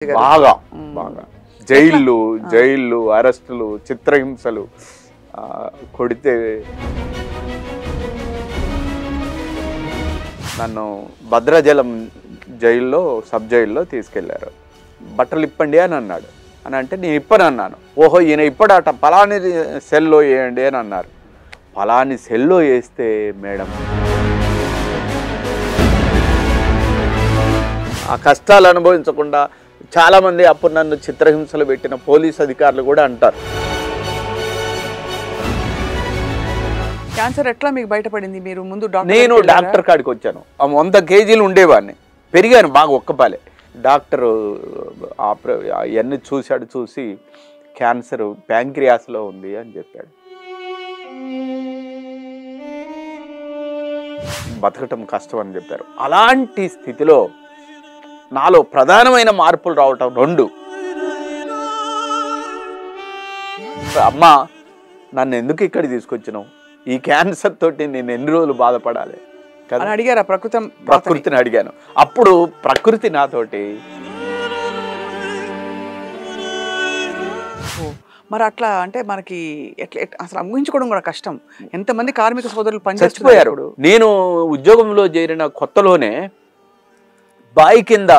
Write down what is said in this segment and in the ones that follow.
బాగా బాగా జైళ్ళు అరెస్టులు చిత్రహింసలు కొడితే నన్ను భద్రాచలం జైల్లో సబ్ జైల్లో తీసుకెళ్లారు. బట్టలు ఇప్పండి అని అన్నాడు. అని అంటే నేను ఇప్పను అన్నాను. ఓహో ఈయన ఇప్పడట, పలాని సెల్లో వేయండి అని అన్నారు. పలాని సెల్లో వేస్తే మేడం ఆ కష్టాలు అనుభవించకుండా చాలామంది అప్పుడు నన్ను చిత్రహింసలు పెట్టిన పోలీస్ అధికారులు కూడా అంటారు. క్యాన్సర్ ఎట్లా మీకు బయటపడింది? మీరు ముందు నేను డాక్టర్ కాడికి వచ్చాను. 100 కేజీలు ఉండేవాడిని, పెరిగాను బాగా ఒక్కపాలే. డాక్టరు అవన్నీ చూసి క్యాన్సర్ ప్యాంక్రియాస్లో ఉంది అని చెప్పాడు. బతకటం కష్టం అని చెప్పారు. అలాంటి స్థితిలో నాలో ప్రధానమైన మార్పులు రావటం 2. అమ్మా నన్ను ఎందుకు ఇక్కడ తీసుకొచ్చినావు? ఈ క్యాన్సర్ తోటి నేను ఎన్ని రోజులు బాధపడాలి కదా అడిగారా? ప్రకృతిని అడిగాను. అప్పుడు ప్రకృతి నాతోటి మరి అట్లా అంటే మనకి ఎట్లా అసలు ఊహించుకోవడం కూడా కష్టం. ఎంతమంది కార్మిక సోదరులు పనిచేస్తున్నారు. నేను ఉద్యోగంలో చేరిన కొత్తలోనే బాయి కింద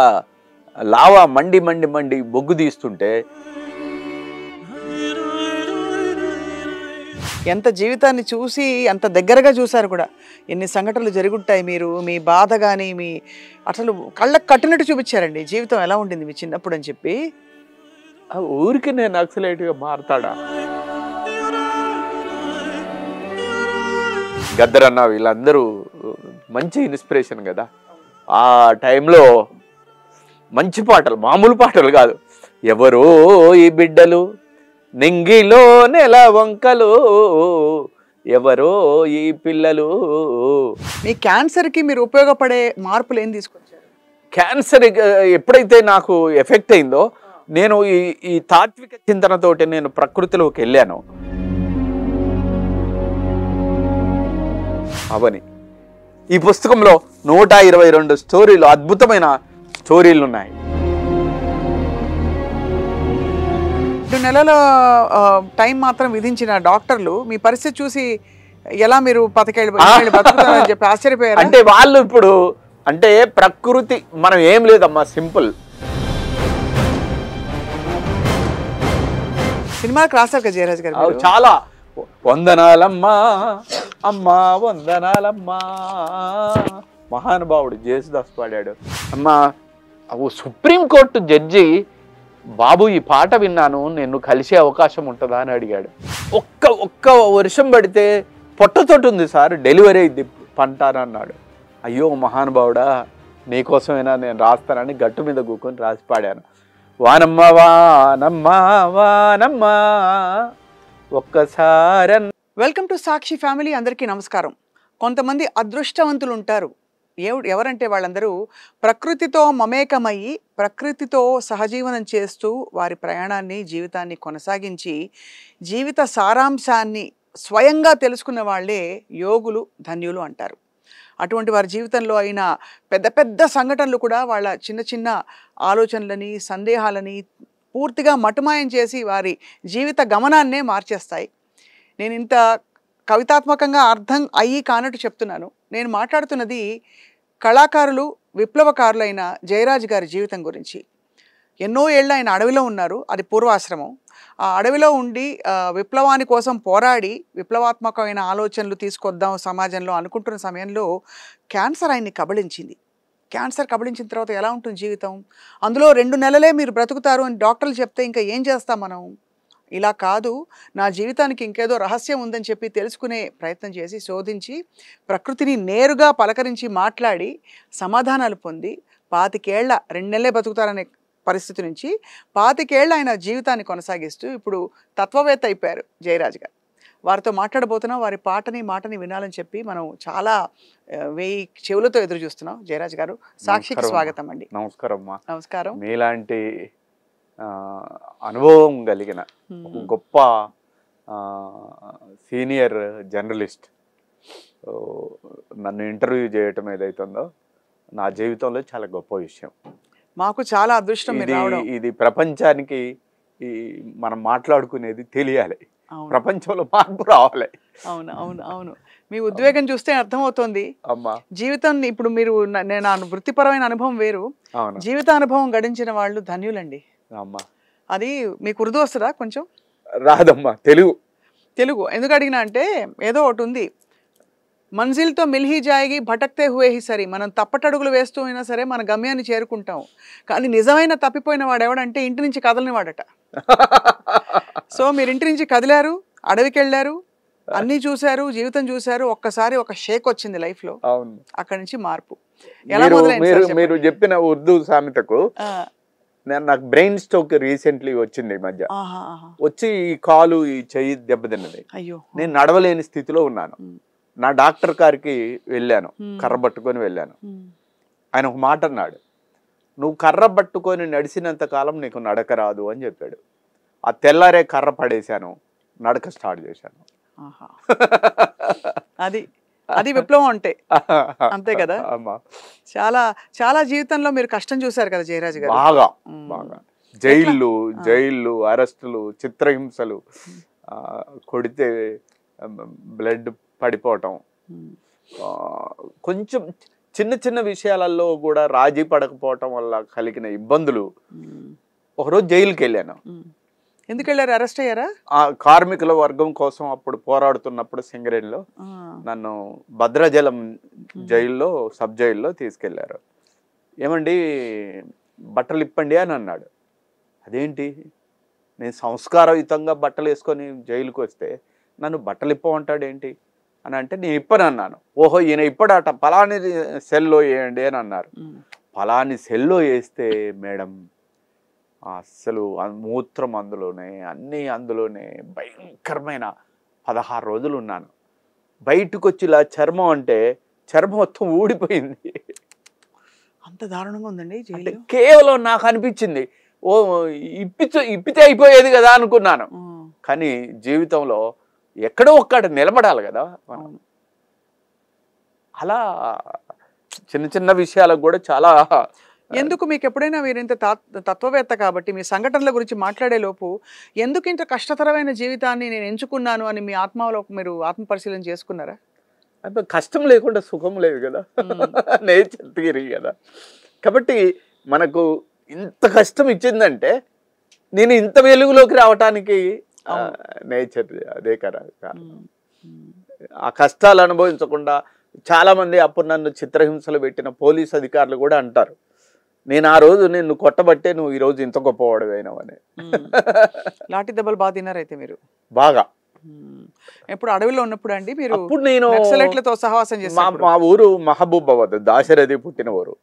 లావా మండి బొగ్గు తీస్తుంటే ఎంత జీవితాన్ని చూసి అంత దగ్గరగా చూశారు కూడా. ఎన్ని సంఘటనలు జరుగుంటాయి. మీరు మీ బాధ కానీ మీ అసలు కళ్ళకు కట్టినట్టు చూపించారండి. జీవితం ఎలా ఉండింది మీ చిన్నప్పుడు అని చెప్పి. ఊరికి నేను నక్సలైట్గా మారతాడా? గద్దరన్న వీళ్ళందరూ మంచి ఇన్స్పిరేషన్ కదా. ఆ టైంలో మంచి పాటలు, మామూలు పాటలు కాదు. ఎవరో ఈ బిడ్డలు నింగిలో నెల వంకలు, ఎవరో ఈ పిల్లలు. మీ క్యాన్సర్కి మీరు ఉపయోగపడే మార్పులు ఏం తీసుకొచ్చారు? క్యాన్సర్ ఎప్పుడైతే నాకు ఎఫెక్ట్ అయిందో నేను ఈ తాత్విక చింతనతోటి నేను ప్రకృతిలోకి వెళ్ళాను. అవని ఈ పుస్తకంలో 122 స్టోరీలు, అద్భుతమైన స్టోరీలు ఉన్నాయి. 2 నెలల టైం మాత్రం విధించిన డాక్టర్లు మీ పరిస్థితి చూసి ఎలా మీరు 10 ఏళ్ళు బతుకుతారని చెప్పి ఆశ్చర్యపోయారు. అంటే వాళ్ళు ఇప్పుడు అంటే ప్రకృతి మనం ఏం లేదమ్మా, సింపుల్. సినిమాకి రాశారు కదా జయరాజ్ గారు. చాలా వందనాలమ్మా అమ్మా వందనాలమ్మా, మహానుభావుడు జేసుదాస్ పాడాడు. అమ్మా సుప్రీంకోర్టు జడ్జి బాబు ఈ పాట విన్నాను, నిన్ను కలిసే అవకాశం ఉంటుందా అని అడిగాడు. ఒక్క వర్షం పడితే పొట్టతోటి ఉంది సార్, డెలివరీ అయింది పంట అని అన్నాడు. అయ్యో మహానుభావుడా, నీకోసమైనా నేను రాస్తానని గట్టు మీద కూకొని రాసి పాడాను. వానమ్మ వానమ్మ వానమ్మ ఒక్కసారి. Welcome to Sakshi family. అందరికీ నమస్కారం. కొంతమంది అదృష్టవంతులు ఉంటారు. ఎవరంటే వాళ్ళందరూ ప్రకృతితో మమేకమయ్యి ప్రకృతితో సహజీవనం చేస్తూ వారి ప్రయాణాన్ని, జీవితాన్ని కొనసాగించి జీవిత సారాంశాన్ని స్వయంగా తెలుసుకున్న వాళ్ళే యోగులు, ధన్యులు అంటారు. అటువంటి వారి జీవితంలో అయిన పెద్ద పెద్ద సంఘటనలు కూడా వాళ్ళ చిన్న చిన్న ఆలోచనలని, సందేహాలని పూర్తిగా మటుమాయం చేసి వారి జీవిత గమనాన్నే మార్చేస్తాయి. నేను ఇంత కవితాత్మకంగా అర్థం అయ్యి కానట్టు చెప్తున్నాను. నేను మాట్లాడుతున్నది కళాకారులు, విప్లవకారులైన జయరాజ్ గారి జీవితం గురించి. ఎన్నో ఏళ్ళు ఆయన అడవిలో ఉన్నారు. అది పూర్వాశ్రమం. ఆ అడవిలో ఉండి విప్లవాని కోసం పోరాడి విప్లవాత్మకమైన ఆలోచనలు తీసుకొద్దాం సమాజంలో అనుకుంటున్న సమయంలో క్యాన్సర్ ఆయన్ని కబళించింది. క్యాన్సర్ కబళించిన తర్వాత ఎలా ఉంటుంది జీవితం? అందులో 2 నెలలే మీరు బ్రతుకుతారు అని డాక్టర్లు చెప్తే ఇంకా ఏం చేస్తాం మనం? ఇలా కాదు, నా జీవితానికి ఇంకేదో రహస్యం ఉందని చెప్పి తెలుసుకునే ప్రయత్నం చేసి శోధించి ప్రకృతిని నేరుగా పలకరించి మాట్లాడి సమాధానాలు పొంది 25 ఏళ్ల 2 నెలలే బతుకుతారనే పరిస్థితి నుంచి 25 ఏళ్ల ఆయన జీవితాన్ని కొనసాగిస్తూ ఇప్పుడు తత్వవేత్త అయిపోయారు జయరాజ్ గారు. వారితో మాట్లాడబోతున్నాం. వారి మాటని వినాలని చెప్పి మనం చాలా 1000 చెవులతో ఎదురు చూస్తున్నాం. జయరాజ్ గారు, సాక్షికి స్వాగతం అండి. నమస్కారం. నమస్కారం. మీలాంటి అనుభవం కలిగిన గొప్ప సీనియర్ జర్నలిస్ట్ నన్ను ఇంటర్వ్యూ చేయటం ఏదైతుందో నా జీవితంలో చాలా గొప్ప విషయం. మాకు చాలా అదృష్టం మీరు రావడం. ఇది ప్రపంచానికి ఈ మనం మాట్లాడుకునేది తెలియాలి, ప్రపంచంలో మార్పు రావాలి. అవును అవును అవును. మీ ఉద్వేగం చూస్తే అర్థమవుతోంది. అమ్మా జీవితం ఇప్పుడు మీరు నేను వృత్తిపరమైన అనుభవం వేరు, జీవిత అనుభవం గడించిన వాళ్ళు ధన్యులండి. అమ్మా అది మీకు ఉర్దూ వస్తుందా కొంచెం? రాదమ్మా, తెలుగు. తెలుగు ఎందుకు అడిగినా అంటే ఏదో ఒకటి ఉంది, మంజిల్తో మిల్హీ జాయిగి భటక్తే హువే హి సరి. మనం తప్పటడుగులు వేస్తూ అయినా సరే మన గమ్యాన్ని చేరుకుంటాం. కానీ నిజమైన తప్పిపోయిన వాడు ఎవడంటే ఇంటి నుంచి కదలని వాడట. సో మీరు ఇంటి నుంచి కదిలారు, అడవికి వెళ్ళారు, అన్నీ చూశారు, జీవితం చూశారు, ఒక్కసారి ఒక షేక్ వచ్చింది లైఫ్ లో. అవును, అక్కడి నుంచి మార్పు ఎలా మొదలైంది? మీరు చెప్పిన ఉర్దూ సామెతకు నాకు బ్రెయిన్ స్ట్రోక్ రీసెంట్లీ వచ్చింది ఈ మధ్య. వచ్చి ఈ కాలు ఈ చెయ్యి దెబ్బతిన్నది. అయ్యో, నేను నడవలేని స్థితిలో ఉన్నాను. నా డాక్టర్ గారికి వెళ్ళాను, కర్ర పట్టుకొని వెళ్ళాను. ఆయన ఒక మాట అన్నాడు, నువ్వు కర్ర పట్టుకొని నడిచినంత కాలం నీకు నడక రాదు అని చెప్పాడు. ఆ తెల్లారే కర్ర పడేశాను, నడక స్టార్ట్ చేశాను. అది అది విప్లవం అంటే అంతే కదా. చాలా చాలా జీవితంలో మీరు కష్టం చూసారు కదా జయరాజ్ గారు. బాగా బాగా జైళ్ళు అరెస్టులు, చిత్రహింసలు, కొడితే బ్లడ్ పడిపోవటం, కొంచెం చిన్న చిన్న విషయాలలో కూడా రాజీ పడకపోవటం వల్ల కలిగిన ఇబ్బందులు. ఒకరోజు జైలుకి వెళ్ళాను. ఎందుకు వెళ్ళారు? అరెస్ట్ అయ్యారా? కార్మికుల వర్గం కోసం అప్పుడు పోరాడుతున్నప్పుడు సింగరేణిలో నన్ను భద్రాచలం జైల్లో, సబ్ జైల్లో తీసుకెళ్లారు. ఏమండి బట్టలు ఇప్పండి అని అన్నాడు. అదేంటి, నేను సంస్కారయుతంగా బట్టలు వేసుకొని జైలుకి వస్తే నన్ను బట్టలు ఇప్పమంటాడేంటి అని అంటే, నేను ఇప్పను అన్నాను. ఓహో ఈయన ఇప్పడాట, పలాని సెల్లో వేయండి అని అన్నారు. పలాని సెల్లో వేస్తే మేడం అస్సలు మూత్రం అందులోనే, అన్నీ అందులోనే, భయంకరమైన 16 రోజులు ఉన్నాను. బయటకు వచ్చి ఇలా చర్మం అంటే చర్మం మొత్తం ఊడిపోయింది. అంత దారుణంగా ఉందండి జైలు. కేవలం నాకు అనిపించింది, ఓ ఇప్పితే అయిపోయేది కదా అనుకున్నాను. కానీ జీవితంలో ఎక్కడో ఒక్కడ నిలబడాలి కదా మనం. అలా చిన్న చిన్న విషయాలకు కూడా చాలా. ఎందుకు మీకు ఎప్పుడైనా మీరు ఇంత తత్వవేత్త కాబట్టి మీ సంఘటనల గురించి మాట్లాడే లోపు ఎందుకు ఇంత కష్టతరమైన జీవితాన్ని నేను ఎంచుకున్నాను అని మీ ఆత్మలో మీరు ఆత్మ పరిశీలన చేసుకున్నారా? అంటే కష్టం లేకుండా సుఖం లేదు కదా, నేచర్ థియరీ కదా. కాబట్టి మనకు ఇంత కష్టం ఇచ్చిందంటే నేను ఇంత వెలుగులోకి రావటానికి నేచర్ అదే కదా. ఆ కష్టాలు అనుభవించకుండా చాలా మంది అప్పుడు నన్ను చిత్రహింసలు పెట్టిన పోలీస్ అధికారులు కూడా అంటారు, నేను ఆ రోజు నిన్ను కొట్టబట్టే నువ్వు ఈ రోజు ఇంత గొప్పవాడు అయినావని. లాఠీ దెబ్బలు బాగా తిన్నారైతే మీరు? బాగా. ఎప్పుడు అడవిలో ఉన్నప్పుడు అండి మీరు? అప్పుడు నేను నక్సలైట్లతో సహవాసం చేశాను. మా ఊరు మహబూబాబాద్, దాశరథి పుట్టిన ఊరు.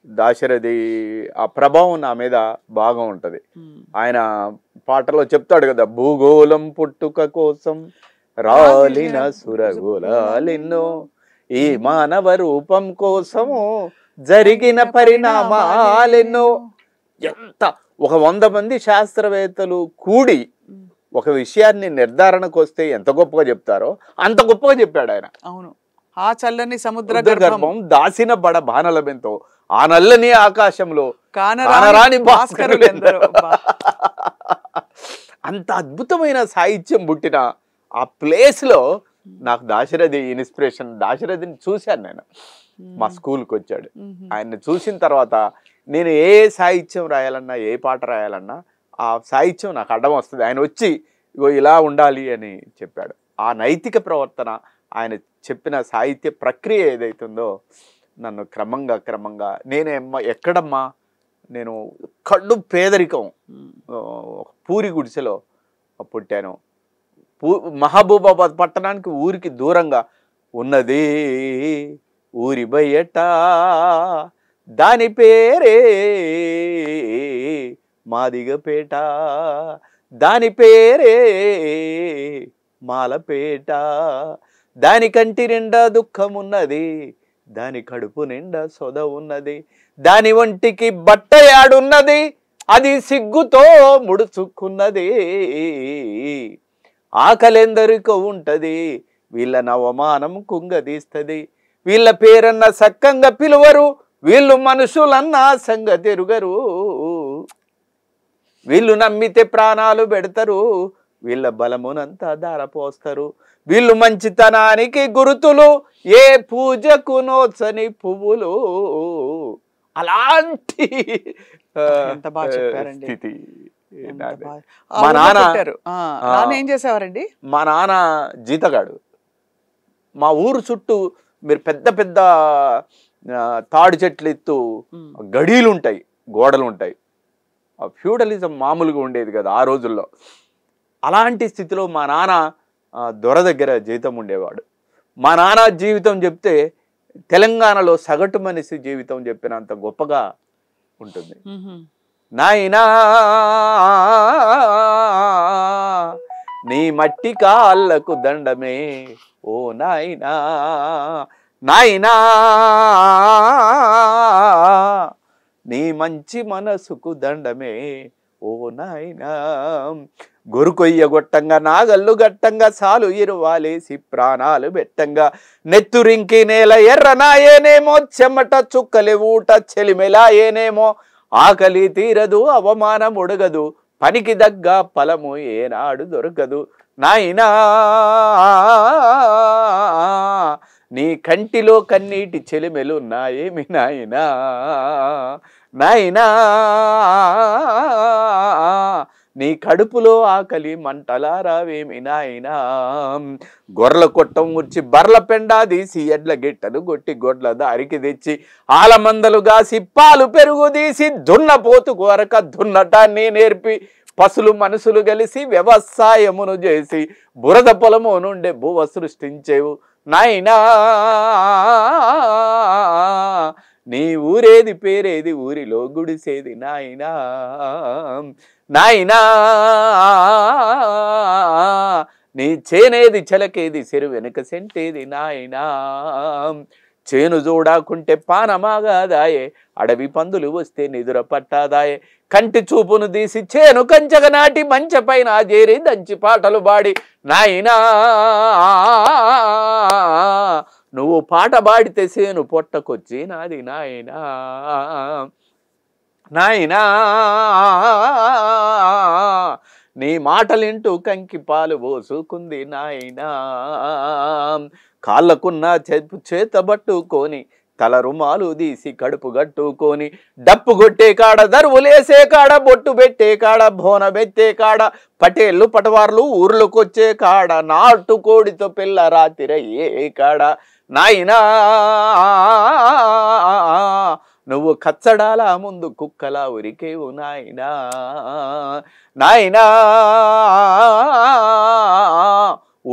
దాశరథి ఆ ప్రభావం నా మీద బాగా ఉంటది. ఆయన పాటలో చెప్తాడు కదా, భూగోళం పుట్టుక కోసం రాలిన సురగోళాలెన్నో, ఈ మానవ రూపం కోసము జరిగిన పరిణామాలెన్నో. ఎంత 100 మంది శాస్త్రవేత్తలు కూడి ఒక విషయాన్ని నిర్ధారణకు వస్తే ఎంత గొప్పగా చెప్తారో అంత గొప్పగా చెప్పాడు ఆయన. అవును, ఆ చల్లని సముద్ర గర్భం దాసిన బడ బాణల బెంతో, ఆ నల్లని ఆకాశంలో కానరాని భాస్కరులు. అంత అద్భుతమైన సాహిత్యం పుట్టిన ఆ ప్లేస్ లో నాకు దాశరథి ఇన్స్పిరేషన్. దాశరథిని చూశాను నేను, మా స్కూల్కి వచ్చాడు. ఆయన్ని చూసిన తర్వాత నేను ఏ సాహిత్యం రాయాలన్నా, ఏ పాట రాయాలన్నా ఆ సాహిత్యం నాకు అడ్డం వస్తుంది. ఆయన వచ్చి ఇగో ఇలా ఉండాలి అని చెప్పాడు. ఆ నైతిక ప్రవర్తన, ఆయన చెప్పిన సాహిత్య ప్రక్రియ ఏదైతుందో నన్ను క్రమంగా ఎక్కడమ్మా నేను కళ్ళు పేదరికం, పూరి గుడిసెలో పుట్టాను. మహబూబాబాద్ పట్టణానికి ఊరికి దూరంగా ఉన్నది ఊరి బయట, దాని పేరే మాదిగపేట, దాని పేరే మాలపేట, దాని కంటి నిండా దుఃఖం ఉన్నది, దాని కడుపు నిండా సొద ఉన్నది, దాని ఒంటికి బట్ట యాడున్నది, అది సిగ్గుతో ముడుచుకున్నది, ఆకలెందరికో ఉంటది, వీళ్ళ నవమానం కుంగదీస్తది, వీళ్ళ పేరన్న సక్కంగా పిలువరు, వీళ్ళు మనుషులన్న సంగతి ఎరుగరు, వీళ్ళు నమ్మితే ప్రాణాలు పెడతారు, వీళ్ళ బలమునంతా ధారపోస్తారు, వీళ్ళు మంచితనానికి గురుతులు, ఏ పూజకు నోచని పువ్వులు. అలాంటి ఎంత బాగా చెప్పారండి. స్థితి ఎంత నాది. బాగా. మా నాన్న పెట్టారు. నాన్న ఏం చేసేవారండి? మా నాన్న జీతగాడు. మా ఊరు చుట్టూ మీరు పెద్ద పెద్ద తాడు చెట్లు ఎత్తు గడీలు ఉంటాయి, గోడలు ఉంటాయి. ఫ్యూడలిజం మామూలుగా ఉండేది కదా ఆ రోజుల్లో. అలాంటి స్థితిలో మా నాన్న దొర దగ్గర జీతం ఉండేవాడు. మా నాన్న జీవితం చెప్తే తెలంగాణలో సగటు మనిషి జీవితం చెప్పినంత గొప్పగా ఉంటుంది. నాయనా నీ మట్టి కాళ్ళకు దండమే ఓ నాయనా, నాయనా నీ మంచి మనసుకు దండమే ఓ నాయనా. గొరుకొయ్య గొట్టంగా నాగల్లు గట్టంగా సాలు ఇరువాలేసి ప్రాణాలు బెట్టంగా నెత్తురింకి నేల ఎర్రనాయేనేమో, చెమట చుక్కలి ఊట చెలిమెలాయేనేమో, ఆకలి తీరదు అవమానం ఉడగదు, పనికి దగ్గ ఫలము ఏనాడు దొరకదు. నాయనా నీ కంటిలో కన్నీటి చెలిమెలు నాయేమి నాయనా, నాయనా నీ కడుపులో ఆకలి మంటలారావేమి నాయనా. గొర్రెల కొట్టం ఉర్చి బర్ల పెండా తీసి ఎడ్ల గిట్టలు కొట్టి గొడ్ల దారికి తెచ్చి ఆలమందలు గాసి పాలు పెరుగు తీసి దున్నపోతు కొరక దున్నటాన్ని నేర్పి పశులు మనసులు కలిసి వ్యవసాయమును చేసి బురద పొలము నుండే భూవ సృష్టించేవు. నాయనా నీ ఊరేది పేరేది ఊరిలో గుడిసేది నాయనా, నాయనా నీ చేనేది చెలకేది చెరు వెనుక సెంటేది నాయనా. చేను చూడాకుంటే పానమాగాదాయే, అడవి పందులు వస్తే నిదుర పట్టాదాయే, కంటి చూపును తీసి చేను కంచగ నాటి మంచ పైన చేరి దంచి పాటలు పాడి నాయనా నువ్వు పాట పాడితే సేను పొట్టకొచ్చి నాది నాయనా, నాయనా నీ మాటలింటూ కంకి పాలు పోసుకుంది నాయనా. కాళ్ళకున్న చేత పట్టుకొని తల రుమాలు తీసి కడుపు గట్టుకొని డప్పు కొట్టే కాడ దరువులేసే కాడ బొట్టు పెట్టే కాడ బోన బెత్తే కాడ పటేళ్ళు పటవార్లు ఊర్లోకొచ్చే కాడ నాటు కోడితో పిల్ల రాత్రి ఏ కాడ నాయనా నువ్వు కచ్చడాల ముందు కుక్కలా ఉరికేవు నాయనా, నాయనా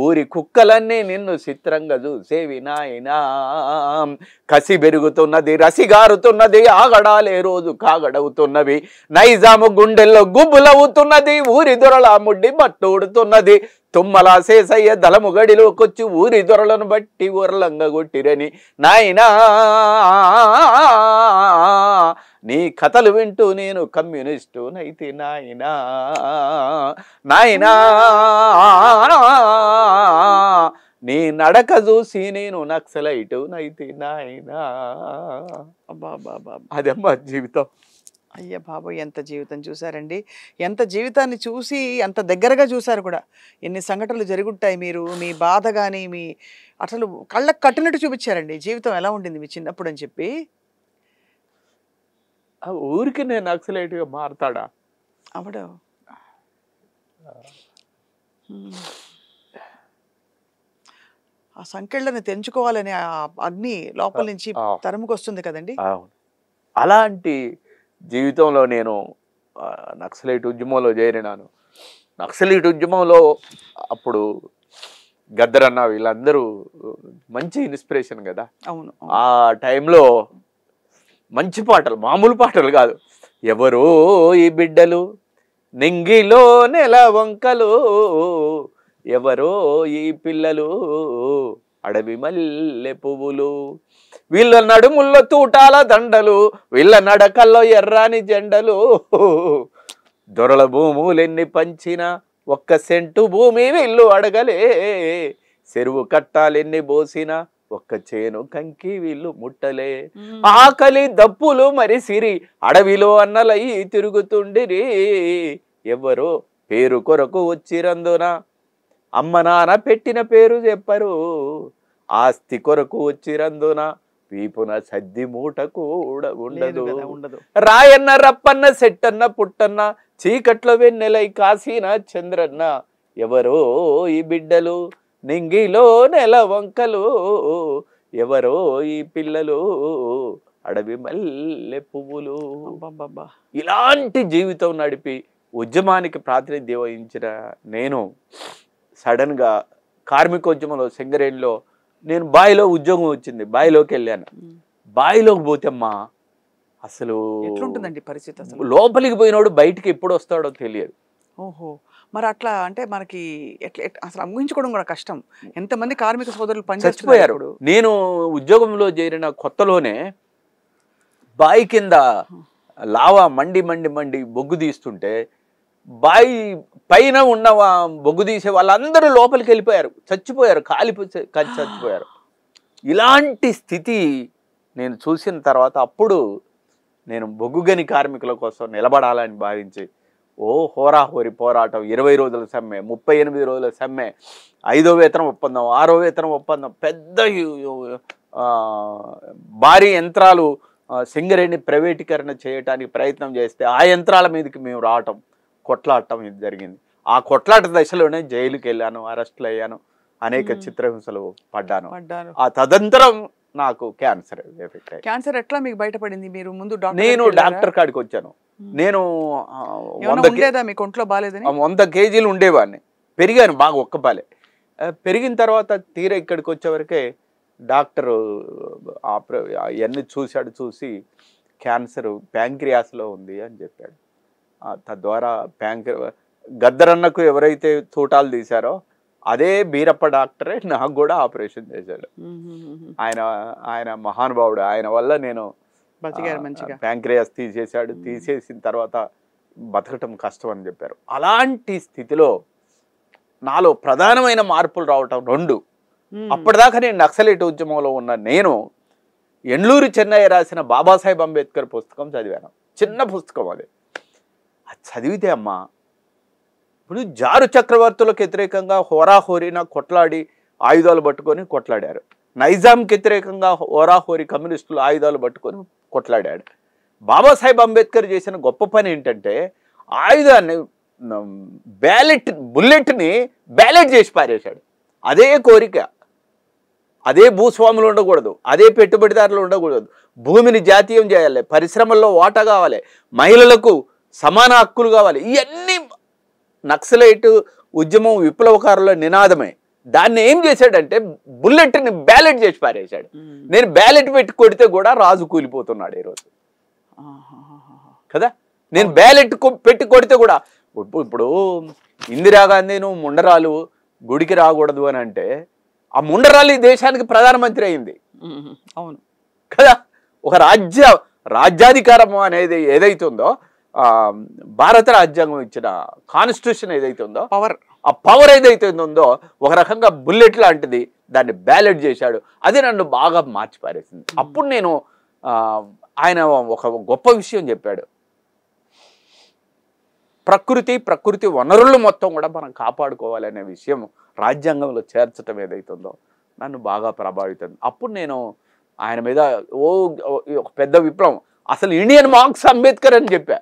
ఊరి కుక్కలన్నీ నిన్ను చిత్రంగా చూసేవి నాయనా. కసి పెరుగుతున్నది రసిగారుతున్నది ఆగడాలే రోజు కాగడవుతున్నవి, నైజాము గుండెల్లో గుబ్బులవుతున్నది ఊరి దొరల ముడ్డి బట్టూడుతున్నది, తుమ్మలా శేసయ్య దళము గడిలోకొచ్చి ఊరి దొరలను బట్టి ఊరలంగా కొట్టిరని నాయనా. నీ కథలు వింటూ నేను కమ్యూనిస్టు నైతి నాయనా, నాయనా నీ నడక చూసి నేను నక్సలైటు నైతి నాయనా. అదమ్మా జీవితం. అయ్య బాబోయ్, ఎంత జీవితం చూసారండి. ఎంత జీవితాన్ని చూసి అంత దగ్గరగా చూసారు కూడా. ఎన్ని సంఘటనలు జరుగుంటాయి. మీరు మీ బాధ కానీ మీ అసలు కళ్ళకు కట్టినట్టు చూపించారండి జీవితం ఎలా ఉండింది మీ చిన్నప్పుడు అని చెప్పి. ఊరికి నేను నక్సలైట్గా మారతాడా అవడం ఆ సంకెళ్ళని తెంచుకోవాలని ఆ అగ్ని లోపల నుంచి తరుముకొస్తుంది కదండి. అలాంటి జీవితంలో నేను నక్సలైట్ ఉద్యమంలో చేరినాను. నక్సలైట్ ఉద్యమంలో అప్పుడు గద్దరన్న వీళ్ళందరూ మంచి ఇన్స్పిరేషన్ కదా. అవును. ఆ టైంలో మంచి పాటలు, మామూలు పాటలు కాదు. ఎవరో ఈ బిడ్డలు నింగిలో నెల వంకలు, ఎవరో ఈ పిల్లలు అడవి మల్లె పువ్వులు, వీళ్ళ నడుముల్లో తూటాల దండలు, వీళ్ళ నడకల్లో ఎర్రాని జెండలు, దొరల భూములెన్ని పంచిన ఒక్క సెంటు భూమి వీళ్ళు అడగలే, చెరువు కట్టాలెన్ని బోసిన ఒక్క చేను కంకి వీళ్ళు ముట్టలే, ఆకలి దప్పులు మరి సిరి అడవిలో అన్నలై తిరుగుతుండిరి, ఎవరో పేరు కొరకు వచ్చిరందున అమ్మ నాన్న పెట్టిన పేరు చెప్పరు, ఆస్తి కొరకు వచ్చిరందున వీపున సద్ది మూట కూడా ఉండదు, రాయన్న రప్పన్న సెట్టన్న పుట్టన్న చీకట్లో వెన్నెలై కాసిన చంద్రన్న, ఎవరో ఈ బిడ్డలు నింగిలో నెల వంకలు, ఎవరో ఈ పిల్లలు అడవి మల్లె పువ్వులు. ఇలాంటి జీవితం నడిపి ఉద్యమానికి ప్రాతినిధ్యం వహించిన నేను సడన్గా కార్మికోద్యమంలో సింగరేణిలో నేను బాయిలో ఉద్యోగం వచ్చింది, బాయిలోకి వెళ్ళాను. బాయిలోకి పోతేమ్మా అసలు ఎట్లుంటుందండి పరిస్థితి? అసలు లోపలికి పోయినోడు బయటికి ఎప్పుడు వస్తాడో తెలియదు. ఓహో, మరి అట్లా అంటే మనకి ఎట్లా అసలు ఊహించుకోవడం కూడా కష్టం. ఎంతమంది కార్మిక సోదరులు చచ్చిపోయారు. నేను ఉద్యోగంలో చేరిన కొత్తలోనే బాయి కింద లావా మండి మండి మండి బొగ్గు తీస్తుంటే బాయి పైన ఉన్న బొగ్గు తీసే వాళ్ళందరూ లోపలికి వెళ్ళిపోయారు, చచ్చిపోయారు, చచ్చిపోయారు. ఇలాంటి స్థితి నేను చూసిన తర్వాత అప్పుడు నేను బొగ్గు గని కార్మికుల కోసం నిలబడాలని భావించి హోరాహోరి పోరాటం, 20 రోజుల సమ్మె, 38 రోజుల సమ్మె, 5వ వేతనం ఒప్పందం, 6వ వేతనం ఒప్పందం, పెద్ద భారీ యంత్రాలు సింగరేణి ప్రైవేటీకరణ చేయడానికి ప్రయత్నం చేస్తే ఆ యంత్రాల మీదకి మేము రావటం, కొట్లాడటం ఇది జరిగింది. ఆ కొట్లాట దశలోనే జైలుకి వెళ్ళాను, అరెస్టులు అయ్యాను, అనేక చిత్రహింసలు పడ్డాను. ఆ తదంతరం నాకు క్యాన్సర్ ఎఫెక్ట్ అయ్యింది. క్యాన్సర్ ఎట్లా మీకు బయటపడింది? మీరు ముందు నేను డాక్టర్ కాడికి వచ్చాను. నేను 100 కేజీలు ఉండేవాడిని, పెరిగాను బాగా, ఒక్కపాలే పెరిగిన తర్వాత తీరా ఇక్కడికి వచ్చేవరకే డాక్టర్ అవన్నీ చూసి క్యాన్సర్ ప్యాంక్రియాస్లో ఉంది అని చెప్పాడు. తద్వారా గద్దరన్నకు ఎవరైతే తూటాలు తీశారో అదే బీరప్ప డాక్టరే నాకు కూడా ఆపరేషన్ చేశాడు. ఆయన మహానుభావుడు. ఆయన వల్ల నేను ప్యాంక్రియాస్ తీసేశాడు. తీసేసిన తర్వాత బతకటం కష్టం అని చెప్పారు. అలాంటి స్థితిలో నాలో ప్రధానమైన మార్పులు రావటం 2. అప్పటిదాకా నేను నక్సలైట్ ఉద్యమంలో ఉన్న నేను ఎండ్లూరి చెన్నయ్య రాసిన బాబాసాహెబ్ అంబేద్కర్ పుస్తకం చదివాను. చిన్న పుస్తకం అది చదివితే అమ్మా, ఇప్పుడు జారు చక్రవర్తులకు వ్యతిరేకంగా హోరాహోరీన కొట్లాడి ఆయుధాలు పట్టుకొని కొట్లాడారు. నైజాంకి వ్యతిరేకంగా హోరాహోరీ కమ్యూనిస్టులు ఆయుధాలు పట్టుకొని కొట్లాడాడు. బాబాసాహెబ్ అంబేద్కర్ చేసిన గొప్ప పని ఏంటంటే ఆయుధాన్ని బుల్లెట్ని బ్యాలెట్ చేసి పారేశాడు. అదే కోరిక. అదే భూస్వాములు ఉండకూడదు, అదే పెట్టుబడిదారులు ఉండకూడదు, భూమిని జాతీయం చేయాలి, పరిశ్రమల్లో వాటా కావాలి, మహిళలకు సమాన హక్కులు కావాలి. ఇవన్నీ నక్సలైట్ ఉద్యమం విప్లవకారుల నినాదమే. దాన్ని ఏం చేశాడంటే బుల్లెట్ని బ్యాలెట్ చేసి పారేశాడు. నేను బ్యాలెట్ పెట్టి కొడితే కూడా రాజు కూలిపోతున్నాడు ఈరోజు కదా. నేను బ్యాలెట్ పెట్టి కొడితే కూడా ఇప్పుడు ఇందిరాగాంధీను ముండరాలు గుడికి రాకూడదు అని అంటే ఆ ముండరాలు ఈ దేశానికి ప్రధానమంత్రి అయింది. అవును కదా. ఒక రాజ్యాధికారం అనేది ఏదైతే ఉందో, భారత రాజ్యాంగం ఇచ్చిన కాన్స్టిట్యూషన్ ఏదైతే ఉందో, ఆ పవర్ ఏదైతే ఉందో ఒక రకంగా బుల్లెట్ లాంటిది, దాన్ని బ్యాలెట్ చేశాడు. అది నన్ను బాగా మార్చిపారేసింది. అప్పుడు నేను ఆయన ఒక గొప్ప విషయం చెప్పాడు. ప్రకృతి వనరులు మొత్తం కూడా మనం కాపాడుకోవాలనే విషయం రాజ్యాంగంలో చేర్చడం ఏదైతుందో నన్ను బాగా ప్రభావితం. అప్పుడు నేను ఆయన మీద ఒక పెద్ద విప్లవం, అసలు ఇండియన్ మార్క్స్ అంబేద్కర్ అని చెప్పా.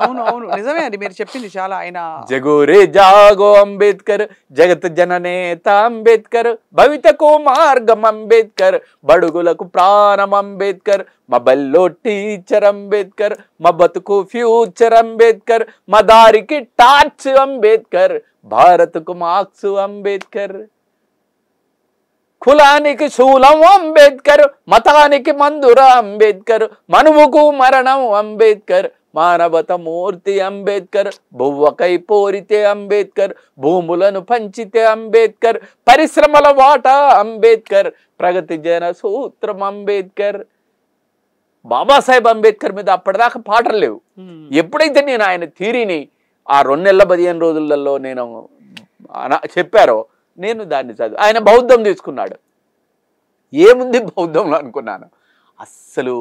అవును అవును నిజమే అండి మీరు చెప్పింది చాలా. ఆయన జగోరే జాగో అంబేద్కర్, జగత్ జననేత అంబేద్కర్, భవితకు మార్గం అంబేద్కర్, బడుగులకు ప్రాణం అంబేద్కర్, మా బల్లో టీచర్ అంబేద్కర్, మా బతుకు ఫ్యూచర్ అంబేద్కర్, మా దారికి టార్చ్ అంబేద్కర్, భారత్కు మార్క్స్ అంబేద్కర్, కులానికి శూలం అంబేద్కర్, మతానికి మందుర అంబేద్కర్, మనువుకు మరణం అంబేద్కర్, మానవత మూర్తి అంబేద్కర్, బువ్వకై పోరితే అంబేద్కర్, భూములను పంచితే అంబేద్కర్, పరిశ్రమల వాటా అంబేద్కర్, ప్రగతి జన సూత్రం అంబేద్కర్. బాబాసాహెబ్ అంబేద్కర్ మీద అప్పటిదాకా పాటలు లేవు. ఎప్పుడైతే నేను ఆయన థీరీని ఆ 2 నెలల 15 రోజులలో నేను చెప్పారో, నేను దాన్ని చదివి ఆయన బౌద్ధం తీసుకున్నాడు. ఏముంది బౌద్ధంలో అనుకున్నాను. అస్సలు